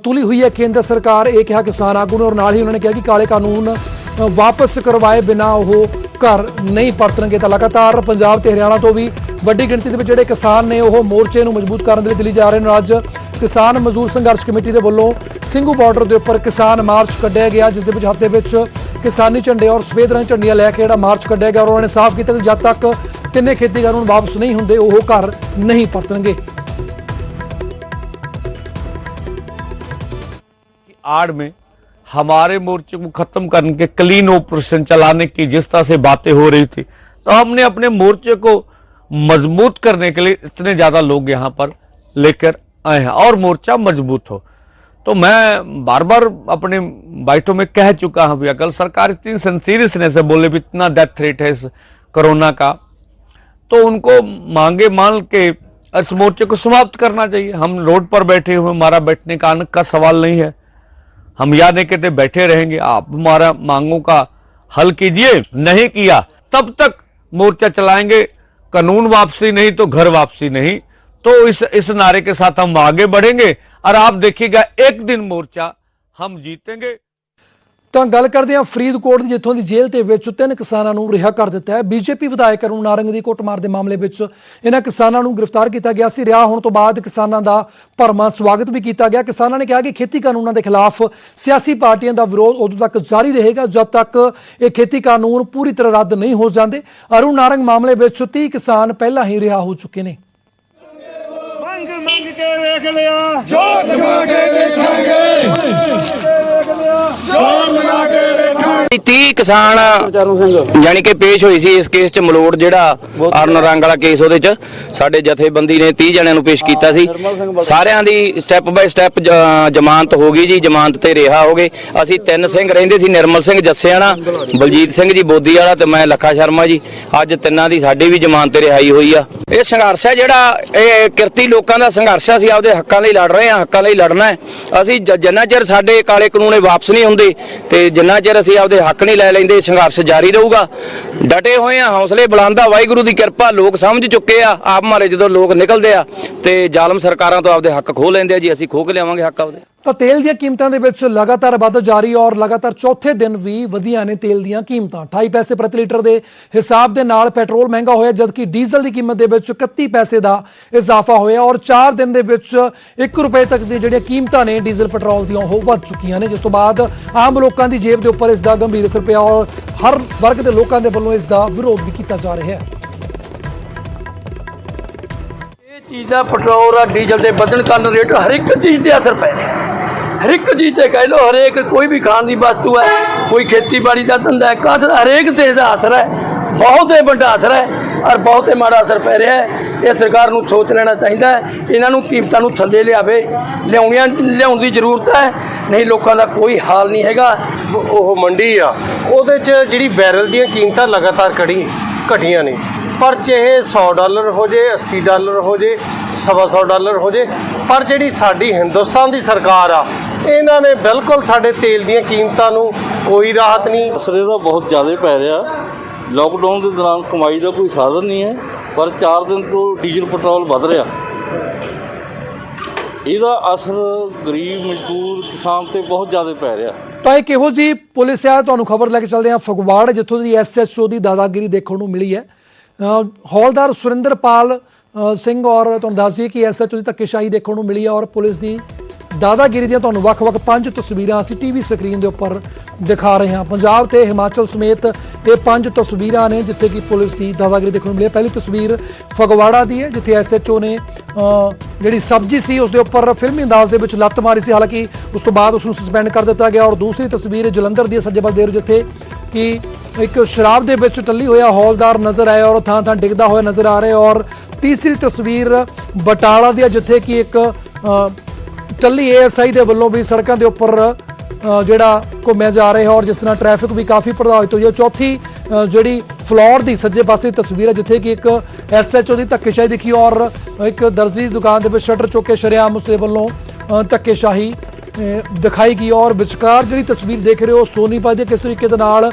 ਤੁਲੀ ਹੋਈ ਹੈ ਕੇਂਦਰ ਸਰਕਾਰ, ਇਹ ਕਿਹਾ ਕਿਸਾਨ ਆਗੂ ਨੇ। ਔਰ ਨਾਲ ਹੀ ਉਹਨਾਂ ਨੇ ਕਿਹਾ ਕਿ ਕਾਲੇ ਕਾਨੂੰਨ ਵਾਪਸ ਕਰਵਾਏ ਬਿਨਾਂ ਉਹ ਘਰ ਨਹੀਂ ਪਰਤਣਗੇ। ਤਾਂ ਲਗਾਤਾਰ ਪੰਜਾਬ ਤੇ ਹਰਿਆਣਾ ਤੋਂ ਵੀ ਵੱਡੀ ਗਿਣਤੀ ਦੇ ਵਿੱਚ ਜਿਹੜੇ ਕਿਸਾਨ ਨੇ ਉਹ ਮੋਰਚੇ ਨੂੰ ਮਜ਼ਬੂਤ ਕਰਨ ਦੇ ਲਈ ਦਿੱਲੀ ਜਾ ਰਹੇ ਨੇ। ਅੱਜ ਕਿਸਾਨ ਮਜ਼ਦੂਰ ਸੰਘਰਸ਼ ਕਮੇਟੀ ਦੇ ਵੱਲੋਂ ਸਿੰਘੂ ਬਾਰਡਰ ਦੇ ਉੱਪਰ ਕਿਸਾਨ ਮਾਰਚ ਕੱਢਿਆ ਗਿਆ, ਜਿਸ ਦੇ ਵਿੱਚ ਹੱਥ ਦੇ ਵਿੱਚ ਕਿਸਾਨੀ ਝੰਡੇ ਔਰ ਸਫੇਦ ਰੰਗ ਝੰਡੀਆਂ ਲੈ ਕੇ ਜਿਹੜਾ ਮਾਰਚ ਕੱਢਿਆ ਗਿਆ। ਔਰ ਉਹਨਾਂ ਨੇ ਸਾਫ਼ ਕੀਤਾ ਕਿ ਜਦ ਤੱਕ ਤਿੰਨੇ ਖੇਤੀ ਕਾਨੂੰਨ ਵਾਪਸ ਨਹੀਂ ਹੁੰਦੇ ਉਹ ਘਰ ਨਹੀਂ ਪਰਤਣਗੇ। आड़ में हमारे मोर्चे को खत्म करने के क्लीन ऑपरेशन चलाने की जिस तरह से बातें हो रही थी, तो हमने अपने मोर्चे को मजबूत करने के लिए इतने ज्यादा लोग यहाँ पर लेकर आए हैं और मोर्चा मजबूत हो। तो मैं बार बार अपने बाइटों में कह चुका हूं, अगर सरकार इतनी सीरियसनेस से बोले भी इतना डेथ रेट है इस कोरोना का, तो उनको मांगे मान के इस मोर्चे को समाप्त करना चाहिए। हम रोड पर बैठे हुए, हमारा बैठने का आने का सवाल नहीं है, हम या नहीं कहते बैठे रहेंगे। आप हमारा मांगों का हल कीजिए, नहीं किया तब तक मोर्चा चलाएंगे। कानून वापसी नहीं तो घर वापसी नहीं। तो इस नारे के साथ हम आगे बढ़ेंगे और आप देखिएगा एक दिन मोर्चा हम जीतेंगे। ਤਾਂ ਗੱਲ ਕਰਦੇ ਹਾਂ ਫਰੀਦਕੋਟ ਦੀ, ਜਿੱਥੋਂ ਦੀ ਜੇਲ੍ਹ ਦੇ ਵਿੱਚ 3 ਕਿਸਾਨਾਂ ਨੂੰ ਰਿਹਾ ਕਰ ਦਿੱਤਾ ਹੈ। ਬੀਜੇਪੀ ਵਿਧਾਇਕ ਅਰੁਣ ਨਾਰੰਗ ਦੀ ਕੁੱਟਮਾਰ ਦੇ ਮਾਮਲੇ ਵਿੱਚ ਇਹਨਾਂ ਕਿਸਾਨਾਂ ਨੂੰ ਗ੍ਰਿਫਤਾਰ ਕੀਤਾ ਗਿਆ ਸੀ। ਰਿਹਾ ਹੋਣ ਤੋਂ ਬਾਅਦ ਕਿਸਾਨਾਂ ਦਾ ਭਰਵਾਂ ਸਵਾਗਤ ਵੀ ਕੀਤਾ ਗਿਆ। ਕਿਸਾਨਾਂ ਨੇ ਕਿਹਾ ਕਿ ਖੇਤੀ ਕਾਨੂੰਨਾਂ ਦੇ ਖਿਲਾਫ ਸਿਆਸੀ ਪਾਰਟੀਆਂ ਦਾ ਵਿਰੋਧ ਉਦੋਂ ਤੱਕ ਜਾਰੀ ਰਹੇਗਾ ਜਦ ਤੱਕ ਇਹ ਖੇਤੀ ਕਾਨੂੰਨ ਪੂਰੀ ਤਰ੍ਹਾਂ ਰੱਦ ਨਹੀਂ ਹੋ ਜਾਂਦੇ। ਅਰੁਣ ਨਾਰੰਗ ਮਾਮਲੇ ਵਿੱਚ 30 ਕਿਸਾਨ ਪਹਿਲਾਂ ਹੀ ਰਿਹਾ ਹੋ ਚੁੱਕੇ ਨੇ। ਮੰਗ ਕੇ ਵੇਖ ਲਿਆ, ਜੋਰ ਲਗਾ ਕੇ ਵੇਖਾਂਗੇ, ਜੋਰ ਲਗਾ ਕੇ ਵੇਖਾਂਗੇ। 30 ਕਿਸਾਨ ਯਾਨੀ ਕਿ ਪੇਸ਼ ਹੋਈ ਸੀ ਇਸ ਕੇਸ 'ਚ। ਮਲੋੜ ਜਿਹੜਾ ਅਰਨ ਰੰਗ ਵਾਲਾ ਕੇਸ, ਉਹਦੇ 'ਚ ਸਾਡੇ ਜਥੇਬੰਦੀ ਨੇ 30 ਜਣਿਆਂ ਨੂੰ ਪੇਸ਼ ਕੀਤਾ ਸੀ। ਸਾਰਿਆਂ ਦੀ ਸਟੈਪ ਬਾਈ ਸਟੈਪ ਜ਼ਮਾਨਤ ਹੋ ਗਈ ਜੀ, ਜ਼ਮਾਨਤ ਤੇ ਰਿਹਾ ਹੋ ਗਏ। ਅਸੀਂ 3 ਸਿੰਘ ਰਹਿੰਦੇ ਸੀ, ਨਿਰਮਲ ਸਿੰਘ ਜੱਸਿਆਣਾ, ਬਲਜੀਤ ਸਿੰਘ ਜੀ ਬੋਦੀ ਵਾਲਾ ਤੇ ਮੈਂ ਲੱਖਾ ਸ਼ਰਮਾ ਜੀ। ਅੱਜ ਤਿੰਨਾਂ ਦੀ ਸਾਡੀ ਵੀ ਜ਼ਮਾਨਤ ਤੇ ਰਿਹਾਈ ਹੋਈ ਆ। ਇਹ ਸੰਘਰਸ਼ ਹੈ ਜਿਹੜਾ ਇਹ ਕਿਰਤੀ ਲੋਕਾਂ ਦਾ ਸੰਘਰਸ਼ ਆ। ਅਸੀਂ ਆਪਦੇ ਹੱਕਾਂ ਲਈ ਲੜ ਰਹੇ ਹਾਂ, ਹੱਕਾਂ ਲਈ ਲੜਨਾ ਹੈ। ਅਸੀਂ ਜਿੰਨਾ ਚਿਰ ਸਾਡੇ ਕਾਲੇ ਕਾਨੂੰਨ ਵਾਪਸ ਨਹੀਂ ਹੁੰਦੇ ਤੇ ਜਿੰਨਾ ਚਿਰ ਅਸੀਂ ਆਪਦੇ ਹੱਕ ਨਹੀਂ ਲੈ ਲੈਂਦੇ, ਸੰਘਰਸ਼ ਜਾਰੀ ਰਹੂਗਾ। ਡਟੇ ਹੋਏ ਆ, ਹੌਸਲੇ ਬੁਲੰਦ ਆ। ਵਾਹਿਗੁਰੂ ਦੀ ਕਿਰਪਾ, ਲੋਕ ਸਮਝ ਚੁੱਕੇ ਆ। ਆਪ ਮਾਰੇ ਜਦੋਂ ਲੋਕ ਨਿਕਲਦੇ ਆ ਤੇ ਜ਼ਾਲਮ ਸਰਕਾਰਾਂ ਤੋਂ ਆਪਦੇ ਹੱਕ ਖੋਹ ਲੈਂਦੇ ਆ ਜੀ। ਅਸੀਂ ਖੋਹ ਕੇ ਲਿਆਵਾਂਗੇ ਹੱਕ ਆਪਦੇ। ਤਾਂ ਤੇਲ ਦੀਆਂ ਕੀਮਤਾਂ ਦੇ ਵਿੱਚ ਲਗਾਤਾਰ ਵਾਧਾ ਜਾਰੀ ਔਰ ਲਗਾਤਾਰ ਚੌਥੇ ਦਿਨ ਵੀ ਵਧੀਆਂ ਨੇ ਤੇਲ ਦੀਆਂ ਕੀਮਤਾਂ। 28 ਪੈਸੇ ਪ੍ਰਤੀ ਲੀਟਰ ਦੇ ਹਿਸਾਬ ਦੇ ਨਾਲ ਪੈਟਰੋਲ ਮਹਿੰਗਾ ਹੋਇਆ, ਜਦਕਿ ਡੀਜ਼ਲ ਦੀ ਕੀਮਤ ਦੇ ਵਿੱਚ 31 ਪੈਸੇ ਦਾ ਇਜ਼ਾਫਾ ਹੋਇਆ ਔਰ 4 ਦਿਨ ਦੇ ਵਿੱਚ 1 ਰੁਪਏ ਤੱਕ ਦੀਆਂ ਜਿਹੜੀਆਂ ਕੀਮਤਾਂ ਨੇ ਡੀਜ਼ਲ ਪੈਟਰੋਲ ਦੀਆਂ ਉਹ ਵੱਧ ਚੁੱਕੀਆਂ ਨੇ, ਜਿਸ ਤੋਂ ਬਾਅਦ ਆਮ ਲੋਕਾਂ ਦੀ ਜੇਬ ਦੇ ਉੱਪਰ ਇਸ ਦਾ ਗੰਭੀਰ ਅਸਰ ਪਿਆ ਔਰ ਹਰ ਵਰਗ ਦੇ ਲੋਕਾਂ ਦੇ ਵੱਲੋਂ ਇਸ ਦਾ ਵਿਰੋਧ ਵੀ ਕੀਤਾ ਜਾ ਰਿਹਾ ਹੈ। ਚੀਜ਼ ਦਾ ਪੈਟਰੋਲ ਆ ਡੀਜ਼ਲ ਦੇ ਵਧਣ ਕਾਰਨ ਰੇਟ ਹਰ ਇੱਕ ਚੀਜ਼ ਤੇ ਅਸਰ ਪੈ ਰਿਹਾ। ਹਰ ਇੱਕ ਚੀਜ਼ ਤੇ ਕਹਿ ਲਓ, ਹਰੇਕ ਕੋਈ ਵੀ ਖਾਣ ਦੀ ਵਸਤੂ ਹੈ, ਕੋਈ ਖੇਤੀਬਾੜੀ ਦਾ ਧੰਦਾ ਹੈ, ਕਾਹਦ ਹਰੇਕ ਤੇ ਇਹਦਾ ਅਸਰ ਹੈ। ਬਹੁਤ ਹੀ ਵੱਡਾ ਅਸਰ ਹੈ ਔਰ ਬਹੁਤ ਹੀ ਮਾੜਾ ਅਸਰ ਪੈ ਰਿਹਾ ਹੈ। ਇਹ ਸਰਕਾਰ ਨੂੰ ਸੋਚ ਲੈਣਾ ਚਾਹੀਦਾ ਹੈ, ਇਹਨਾਂ ਨੂੰ ਕੀਮਤਾਂ ਨੂੰ ਥੱਲੇ ਲਿਆਉਣ ਦੀ ਜ਼ਰੂਰਤ ਹੈ, ਨਹੀਂ ਲੋਕਾਂ ਦਾ ਕੋਈ ਹਾਲ ਨਹੀਂ ਹੈਗਾ। ਉਹ ਮੰਡੀ ਆ, ਉਹਦੇ 'ਚ ਜਿਹੜੀ ਬੈਰਲ ਦੀਆਂ ਕੀਮਤਾਂ ਲਗਾਤਾਰ ਘਟੀਆਂ ਨੇ, ਪਰ ਚਾਹੇ $100 ਹੋ ਜੇ, $80 ਹੋ ਜੇ, $125 ਹੋ ਜੇ, ਪਰ ਜਿਹੜੀ ਸਾਡੀ ਹਿੰਦੁਸਤਾਨ ਦੀ ਸਰਕਾਰ ਆ, ਇਹਨਾਂ ਨੇ ਬਿਲਕੁਲ ਸਾਡੇ ਤੇਲ ਦੀਆਂ ਕੀਮਤਾਂ ਨੂੰ ਕੋਈ ਰਾਹਤ ਨਹੀਂ। ਅਸਰ ਇਹਦਾ ਬਹੁਤ ਜ਼ਿਆਦਾ ਪੈ ਰਿਹਾ। ਲਾਕਡਾਊਨ ਦੇ ਦੌਰਾਨ ਕਮਾਈ ਦਾ ਕੋਈ ਸਾਧਨ ਨਹੀਂ ਹੈ, ਪਰ 4 ਦਿਨ ਤੋਂ ਡੀਜ਼ਲ ਪੈਟਰੋਲ ਵੱਧ ਰਿਹਾ। ਇਹਦਾ ਅਸਰ ਗਰੀਬ ਮਜ਼ਦੂਰ ਕਿਸਾਨ ਤੇ ਬਹੁਤ ਜ਼ਿਆਦਾ ਪੈ ਰਿਹਾ। ਤਾਂ ਇਹ ਕਿਹੋ ਜੀ ਪੁਲਿਸ ਆ, ਤੁਹਾਨੂੰ ਖਬਰ ਲੈ ਕੇ ਚੱਲਦੇ ਹਾਂ ਫਗਵਾੜ, ਜਿੱਥੋਂ ਦੀ SHO ਦੀ ਦਾਦਾਗਿਰੀ ਦੇਖਣ ਨੂੰ ਮਿਲੀ ਹੈ। ਹੌਲਦਾਰ ਸੁਰਿੰਦਰਪਾਲ ਸਿੰਘ ਔਰ ਤੁਹਾਨੂੰ ਦੱਸ ਦਈਏ ਕਿ SHO ਦੀ ਧੱਕੇਸ਼ਾਹੀ ਦੇਖਣ ਨੂੰ ਮਿਲੀ ਹੈ ਔਰ ਪੁਲਿਸ ਦੀ ਦਾਦਾਗਿਰੀ ਦੀਆਂ ਤੁਹਾਨੂੰ ਵੱਖ-ਵੱਖ 5 ਤਸਵੀਰਾਂ ਅਸੀਂ TV ਸਕਰੀਨ ਦੇ ਉੱਪਰ ਦਿਖਾ ਰਹੇ ਹਾਂ। ਪੰਜਾਬ ਤੇ ਹਿਮਾਚਲ ਸਮੇਤ ਇਹ 5 ਤਸਵੀਰਾਂ ਨੇ ਜਿੱਥੇ ਕਿ ਪੁਲਿਸ ਦੀ ਦਾਦਾਗਿਰੀ ਦੇਖਣ ਨੂੰ ਮਿਲੀ ਹੈ। ਪਹਿਲੀ ਤਸਵੀਰ ਫਗਵਾੜਾ ਦੀ ਹੈ, ਜਿੱਥੇ SHO ਨੇ ਜਿਹੜੀ ਸਬਜ਼ੀ ਸੀ ਉਸ ਦੇ ਉੱਪਰ ਫਿਲਮੀ ਅੰਦਾਜ਼ ਦੇ ਵਿੱਚ ਲੱਤ ਮਾਰੀ ਸੀ, ਹਾਲਾਂਕਿ ਉਸ ਤੋਂ ਬਾਅਦ ਉਸ ਨੂੰ ਸਸਪੈਂਡ ਕਰ ਦਿੱਤਾ ਗਿਆ। ਔਰ ਦੂਸਰੀ ਤਸਵੀਰ ਜਲੰਧਰ ਦੀ ਸੱਜੇ ਪਾਸੇ ਜਿੱਥੇ ਕਿ ਇੱਕ ਸ਼ਰਾਬ ਦੇ ਵਿੱਚ ਟੱਲੀ ਹੋਇਆ ਹੌਲਦਾਰ ਨਜ਼ਰ ਆਇਆ ਔਰ ਥਾਂ-ਥਾਂ ਡਿੱਗਦਾ ਹੋਇਆ ਨਜ਼ਰ ਆ ਰਿਹਾ। ਔਰ ਤੀਸਰੀ ਤਸਵੀਰ ਬਟਾਲਾ ਦੀ, ਜਿੱਥੇ ਕਿ ਇੱਕ ਟੱਲੀ ASI ਦੇ ਵੱਲੋਂ ਵੀ ਸੜਕਾਂ ਦੇ ਉੱਪਰ ਜਿਹੜਾ ਘੁੰਮਿਆ ਜਾ ਰਿਹਾ ਔਰ ਜਿਸ ਤਰ੍ਹਾਂ ਟ੍ਰੈਫਿਕ ਵੀ ਕਾਫੀ ਪ੍ਰਭਾਵਿਤ ਹੋਈ ਹੈ। ਚੌਥੀ ਜਿਹੜੀ ਫਲੋਰ ਦੀ ਸੱਜੇ ਪਾਸੇ ਤਸਵੀਰ ਹੈ, ਜਿੱਥੇ ਕਿ ਇੱਕ SHO ਦੀ ਧੱਕੇਸ਼ਾਹੀ ਦਿਖੀ ਔਰ ਇੱਕ ਦਰਜੀ ਦੀ ਦੁਕਾਨ ਦੇ ਵਿੱਚ ਸ਼ਟਰ ਚੁੱਕ ਕੇ ਸ਼ਰੇਆਮ ਉਸ ਦੇ ਵੱਲੋਂ ਧੱਕੇਸ਼ਾਹੀ ਦਿਖਾਈ ਗਈ। ਔਰ ਵਿਚਕਾਰ ਜਿਹੜੀ ਤਸਵੀਰ ਦੇਖ ਰਹੇ ਹੋ ਸੋਨੀਪਤ ਦੀ, ਕਿਸ ਤਰੀਕੇ ਦੇ ਨਾਲ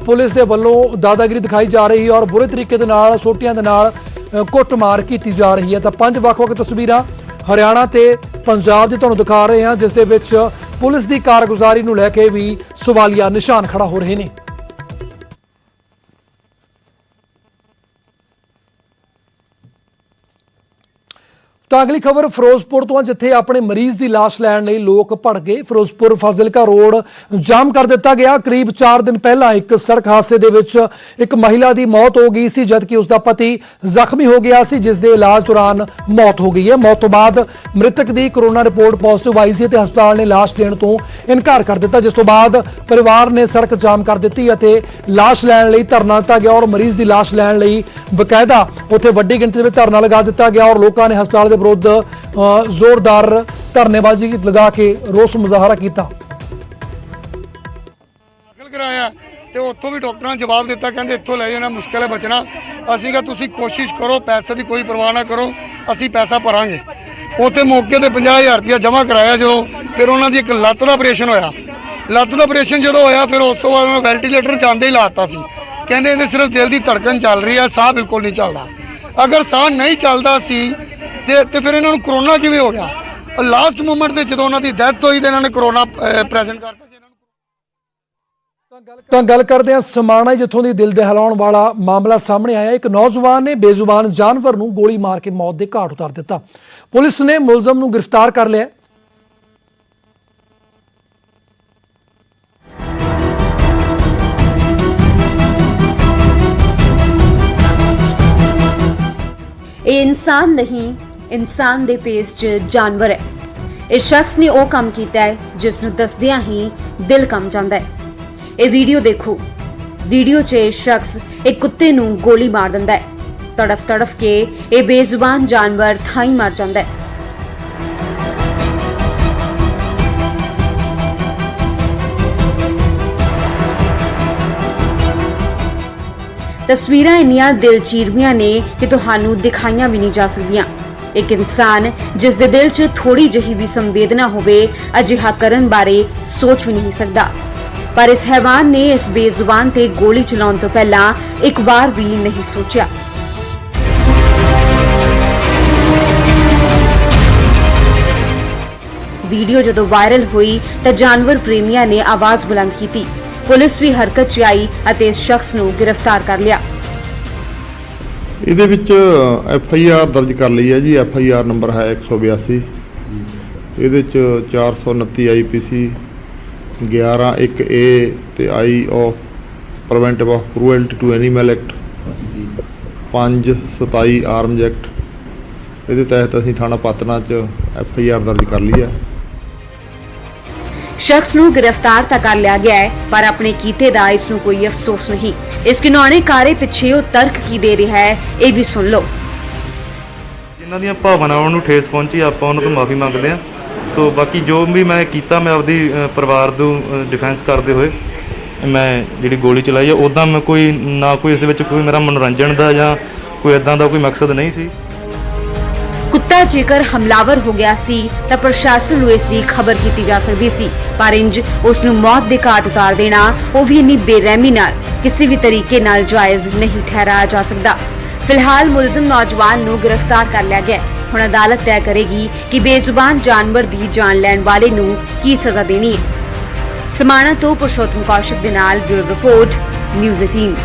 ਪੁਲਿਸ ਦੇ ਵੱਲੋਂ ਦਾਦਾਗਿਰੀ ਦਿਖਾਈ ਜਾ ਰਹੀ ਹੈ ਔਰ ਬੁਰੇ ਤਰੀਕੇ ਦੇ ਨਾਲ ਸੋਟੀਆਂ ਦੇ ਨਾਲ ਕੁੱਟਮਾਰ ਕੀਤੀ ਜਾ ਰਹੀ ਹੈ। ਤਾਂ 5 ਵੱਖ-ਵੱਖ ਤਸਵੀਰਾਂ ਹਰਿਆਣਾ ਤੇ ਪੰਜਾਬ ਦੀ ਤੁਹਾਨੂੰ ਦਿਖਾ ਰਹੇ ਹਾਂ, ਜਿਸ ਦੇ ਵਿੱਚ ਪੁਲਿਸ ਦੀ ਕਾਰਗੁਜ਼ਾਰੀ ਨੂੰ ਲੈ ਕੇ ਵੀ ਸਵਾਲੀਆ ਨਿਸ਼ਾਨ ਖੜਾ ਹੋ ਰਹੇ ਨੇ। ਤਾਂ ਅਗਲੀ ਖਬਰ ਫਿਰੋਜ਼ਪੁਰ ਤੋਂ, ਜਿੱਥੇ ਆਪਣੇ ਮਰੀਜ਼ ਦੀ ਲਾਸ਼ ਲੈਣ ਲਈ ਲੋਕ ਭੜ ਗਏ। ਫਿਰੋਜ਼ਪੁਰ ਫਾਜ਼ਿਲਕਾ ਰੋਡ ਜਾਮ ਕਰ ਦਿੱਤਾ ਗਿਆ। ਕਰੀਬ 4 ਦਿਨ ਪਹਿਲਾਂ ਇੱਕ ਸੜਕ ਹਾਦਸੇ ਦੇ ਵਿੱਚ ਇੱਕ ਮਹਿਲਾ ਦੀ ਮੌਤ ਹੋ ਗਈ ਸੀ, ਜਦਕਿ ਉਸ ਦਾ ਪਤੀ ਜ਼ਖਮੀ ਹੋ ਗਿਆ ਸੀ, ਜਿਸ ਦੇ ਇਲਾਜ ਦੌਰਾਨ ਮੌਤ ਹੋ ਗਈ ਹੈ। ਮੌਤ ਤੋਂ ਬਾਅਦ ਮ੍ਰਿਤਕ ਦੀ ਕੋਰੋਨਾ ਰਿਪੋਰਟ ਪੋਜ਼ਿਟਿਵ ਆਈ ਸੀ ਤੇ ਹਸਪਤਾਲ ਨੇ ਲਾਸ਼ ਦੇਣ ਤੋਂ ਇਨਕਾਰ ਕਰ ਦਿੱਤਾ, ਜਿਸ ਤੋਂ ਬਾਅਦ ਪਰਿਵਾਰ ਨੇ ਸੜਕ ਜਾਮ ਕਰ ਦਿੱਤੀ ਅਤੇ ਲਾਸ਼ ਲੈਣ ਲਈ ਧਰਨਾ ਦਿੱਤਾ ਗਿਆ ਔਰ ਮਰੀਜ਼ ਦੀ ਲਾਸ਼ ਲੈਣ ਲਈ ਬਕਾਇਦਾ ਉੱਥੇ ਵੱਡੀ ਗਿਣਤੀ ਵਿੱਚ ਧਰਨਾ ਲਗਾ ਦਿੱਤਾ ਗਿਆ ਔਰ ਲੋਕਾਂ ਨੇ ਹਸਪਤਾਲ ਦੇ ਵਿਰੁੱਧ ਜ਼ੋਰਦਾਰ ਧਰਨੇਬਾਜ਼ੀ ਲਗਾ ਕੇ ਰੋਸ ਮੁਜ਼ਾਹਰਾ ਕੀਤਾ। ਕਰਾਇਆ ਤੇ ਉੱਥੋਂ ਵੀ ਡਾਕਟਰਾਂ ਨੇ ਜਵਾਬ ਦਿੱਤਾ, ਕਹਿੰਦੇ ਇੱਥੋਂ ਲੈ ਜਾਣਾ ਮੁਸ਼ਕਲ ਹੈ ਬਚਣਾ। ਅਸੀਂ ਕਿਹਾ ਤੁਸੀਂ ਕੋਸ਼ਿਸ਼ ਕਰੋ, ਪੈਸੇ ਦੀ ਕੋਈ ਪਰਵਾਹ ਨਾ ਕਰੋ, ਅਸੀਂ ਪੈਸਾ ਭਰਾਂਗੇ। ਉੱਥੇ ਮੌਕੇ ਤੇ 50,000 ਰੁਪਇਆ ਜਮ੍ਹਾਂ ਕਰਾਇਆ। ਜਦੋਂ ਫਿਰ ਉਹਨਾਂ ਦੀ ਇੱਕ ਲੱਤ ਦਾ ਆਪਰੇਸ਼ਨ ਹੋਇਆ। ਲੱਤ ਦਾ ਆਪਰੇਸ਼ਨ ਜਦੋਂ ਹੋਇਆ ਫਿਰ ਉਸ ਤੋਂ ਬਾਅਦ ਉਹਨਾਂ ਵੈਂਟੀਲੇਟਰ ਜਾਂਦੇ ਹੀ ਲਾਤਾ ਸੀ। ਕਹਿੰਦੇ ਇਹਦੇ ਸਿਰਫ ਦਿਲ ਦੀ ਧੜਕਣ ਚੱਲ ਰਹੀ ਹੈ, ਸਾਹ ਬਿਲਕੁਲ ਨਹੀਂ ਚੱਲਦਾ। ਅਗਰ ਸਾਹ ਨਹੀਂ ਚੱਲਦਾ ਸੀ ਤੇ ਫਿਰ ਇਹਨਾਂ ਨੂੰ ਕਰੋਨਾ ਕਿਵੇਂ ਹੋ ਗਿਆ? ਲਾਸਟ ਮੂਮੈਂਟ ਤੇ ਜਦੋਂ ਉਹਨਾਂ ਦੀ ਡੈਥ ਹੋਈ ਤੇ ਇਹਨਾਂ ਨੇ ਕਰੋਨਾ ਪ੍ਰੈਜ਼ੈਂਟ ਕਰਤਾ। ਤਾਂ ਗੱਲ ਕਰਦੇ ਹਾਂ ਸਮਾਣਾ, ਜਿੱਥੋਂ ਦੀ ਦਿਲ ਦਹਿਲਾਉਣ ਵਾਲਾ ਮਾਮਲਾ ਸਾਹਮਣੇ ਆਇਆ। ਇੱਕ ਨੌਜਵਾਨ ਨੇ ਬੇਜ਼ੁਬਾਨ ਜਾਨਵਰ ਨੂੰ ਗੋਲੀ ਮਾਰ ਕੇ ਮੌਤ ਦੇ ਘਾਟ ਉਤਾਰ ਦਿੱਤਾ। ਪੁਲਿਸ ਨੇ ਮੁਲਜ਼ਮ ਨੂੰ ਗ੍ਰਿਫਤਾਰ ਕਰ ਲਿਆ। ਇਹ ਇਨਸਾਨ ਨਹੀਂ, ਇਨਸਾਨ ਦੇ ਪੇਸ 'ਚ ਜਾਨਵਰ ਹੈ। ਇਸ ਸ਼ਖਸ ਨੇ ਉਹ ਕੰਮ ਕੀਤਾ ਹੈ ਜਿਸ ਨੂੰ ਦੱਸਦਿਆਂ ਹੀ ਦਿਲ ਕੰਬ ਜਾਂਦਾ ਹੈ। ਇਹ ਵੀਡੀਓ ਦੇਖੋ। ਵੀਡੀਓ 'ਚ ਇਹ ਸ਼ਖਸ ਇੱਕ ਕੁੱਤੇ ਨੂੰ ਗੋਲੀ ਮਾਰ ਦਿੰਦਾ ਹੈ। ਤੜਫ ਤੜਫ ਕੇ ਇਹ ਬੇਜ਼ੁਬਾਨ ਜਾਨਵਰ ਥਾਂ ਹੀ ਮਰ ਜਾਂਦਾ ਹੈ। ਤਸਵੀਰਾਂ ਇੰਨੀਆਂ ਦਿਲਚੀਰਵੀਆਂ ਨੇ ਕਿ ਤੁਹਾਨੂੰ ਦਿਖਾਈਆਂ ਵੀ ਨਹੀਂ ਜਾ ਸਕਦੀਆਂ। ਇੱਕ ਇਨਸਾਨ ਜਿਸ ਦੇ ਦਿਲ 'ਚ ਥੋੜੀ ਜਿਹੀ ਵੀ ਸੰਵੇਦਨਾ ਹੋਵੇ ਅਜਿਹਾ ਕਰਨ ਬਾਰੇ ਸੋਚ ਵੀ ਨਹੀਂ ਸਕਦਾ। ਪਰ ਇਸ ਹੈਵਾਨ ਨੇ ਇਸ ਬੇਜ਼ੁਬਾਨ ਤੇ ਗੋਲੀ ਚਲਾਉਣ ਤੋਂ ਪਹਿਲਾਂ ਇੱਕ ਵਾਰ ਵੀ ਨਹੀਂ ਸੋਚਿਆ। ਵੀਡੀਓ ਜਦੋਂ ਵਾਇਰਲ ਹੋਈ ਤਾਂ ਜਾਨਵਰ ਪ੍ਰੇਮੀਆਂ ਨੇ ਆਵਾਜ਼ ਬੁਲੰਦ ਕੀਤੀ। ਪੁਲਿਸ ਵੀ ਹਰਕਤ 'ਚ ਆਈ ਅਤੇ ਇਸ ਸ਼ਖਸ ਨੂੰ ਗ੍ਰਿਫਤਾਰ ਕਰ ਲਿਆ। ਇਹਦੇ ਵਿੱਚ FIR ਦਰਜ ਕਰ ਲਈ ਹੈ ਜੀ। FIR ਨੰਬਰ ਹੈ 182। ਇਹਦੇ 'ਚ 429 IPC 11(1)A ਤੇ I of Preventive of Cruelty to Animal Act 527 Arms Act। ਇਹਦੇ ਤਹਿਤ ਅਸੀਂ ਥਾਣਾ ਪਾਤਨਾ 'ਚ FIR ਦਰਜ ਕਰ ਲਈ ਹੈ। ਸ਼ਖਸ ਨੂੰ ਗ੍ਰਿਫਤਾਰ ਤਾਂ ਕਰ ਲਿਆ ਗਿਆ ਹੈ, ਪਰ ਆਪਣੇ ਕੀਤੇ ਦਾ ਇਸ ਨੂੰ ਕੋਈ ਅਫਸੋਸ ਨਹੀਂ। ਇਸ ਘਿਨੌਣੇ ਕਾਰੇ ਪਿੱਛੇ ਉਹ ਤਰਕ ਕੀ ਦੇ ਰਿਹਾ ਹੈ, ਇਹ ਵੀ ਸੁਣ ਲਓ। ਜਿਨ੍ਹਾਂ ਦੀਆਂ ਭਾਵਨਾਵਾਂ ਨੂੰ ਠੇਸ ਪਹੁੰਚੀ, ਆਪਾਂ ਉਹਨਾਂ ਤੋਂ ਮਾਫੀ ਮੰਗਦੇ ਹਾਂ। ਸੋ ਬਾਕੀ ਜੋ ਵੀ ਮੈਂ ਕੀਤਾ, ਮੈਂ ਆਪਦੀ ਪਰਿਵਾਰ ਨੂੰ ਡਿਫੈਂਸ ਕਰਦੇ ਹੋਏ ਮੈਂ ਜਿਹੜੀ ਗੋਲੀ ਚਲਾਈ ਹੈ। ਉੱਦਾਂ ਮੈਂ ਕੋਈ ਇਸ ਦੇ ਵਿੱਚ ਕੋਈ ਮੇਰਾ ਮਨੋਰੰਜਨ ਦਾ ਜਾਂ ਕੋਈ ਇਦਾਂ ਦਾ ਕੋਈ ਮਕਸਦ ਨਹੀਂ ਸੀ। ਕੁੱਤਾ ਜੇਕਰ ਹਮਲਾਵਰ ਹੋ ਗਿਆ ਸੀ ਤਾਂ ਪ੍ਰਸ਼ਾਸਨ ਨੂੰ ਇਸ ਦੀ ਖਬਰ ਕੀਤੀ ਜਾ ਸਕਦੀ ਸੀ, ਪਰ ਇੰਜ ਉਸ ਨੂੰ ਮੌਤ ਦੇ ਘਾਟ ਉਤਾਰ ਦੇਣਾ, ਉਹ ਵੀ ਇੰਨੀ ਬੇਰਹਿਮੀ ਨਾਲ, ਕਿਸੇ ਵੀ ਤਰੀਕੇ ਨਾਲ ਜਾਇਜ਼ ਨਹੀਂ ਠਹਿਰਾਇਆ ਜਾ ਸਕਦਾ। ਫਿਲਹਾਲ ਮੁਲਜ਼ਮ ਨੌਜਵਾਨ ਨੂੰ ਗ੍ਰਿਫਤਾਰ ਕਰ ਲਿਆ ਗਿਆ। ਹੁਣ ਅਦਾਲਤ ਤੈਅ ਕਰੇਗੀ ਕਿ ਬੇਜ਼ੁਬਾਨ ਜਾਨਵਰ ਦੀ ਜਾਨ ਲੈਣ ਵਾਲੇ ਨੂੰ ਕੀ ਸਜ਼ਾ ਦੇਣੀ ਹੈ। ਸਮਾਣਾ ਤੋਂ ਪੁਰਸ਼ੋਤਮ ਕੌਸ਼ਿਕ ਦੇ ਨਾਲ ਬਿਊਰੋ ਰਿਪੋਰਟ, ਨਿਊਜ਼ 18।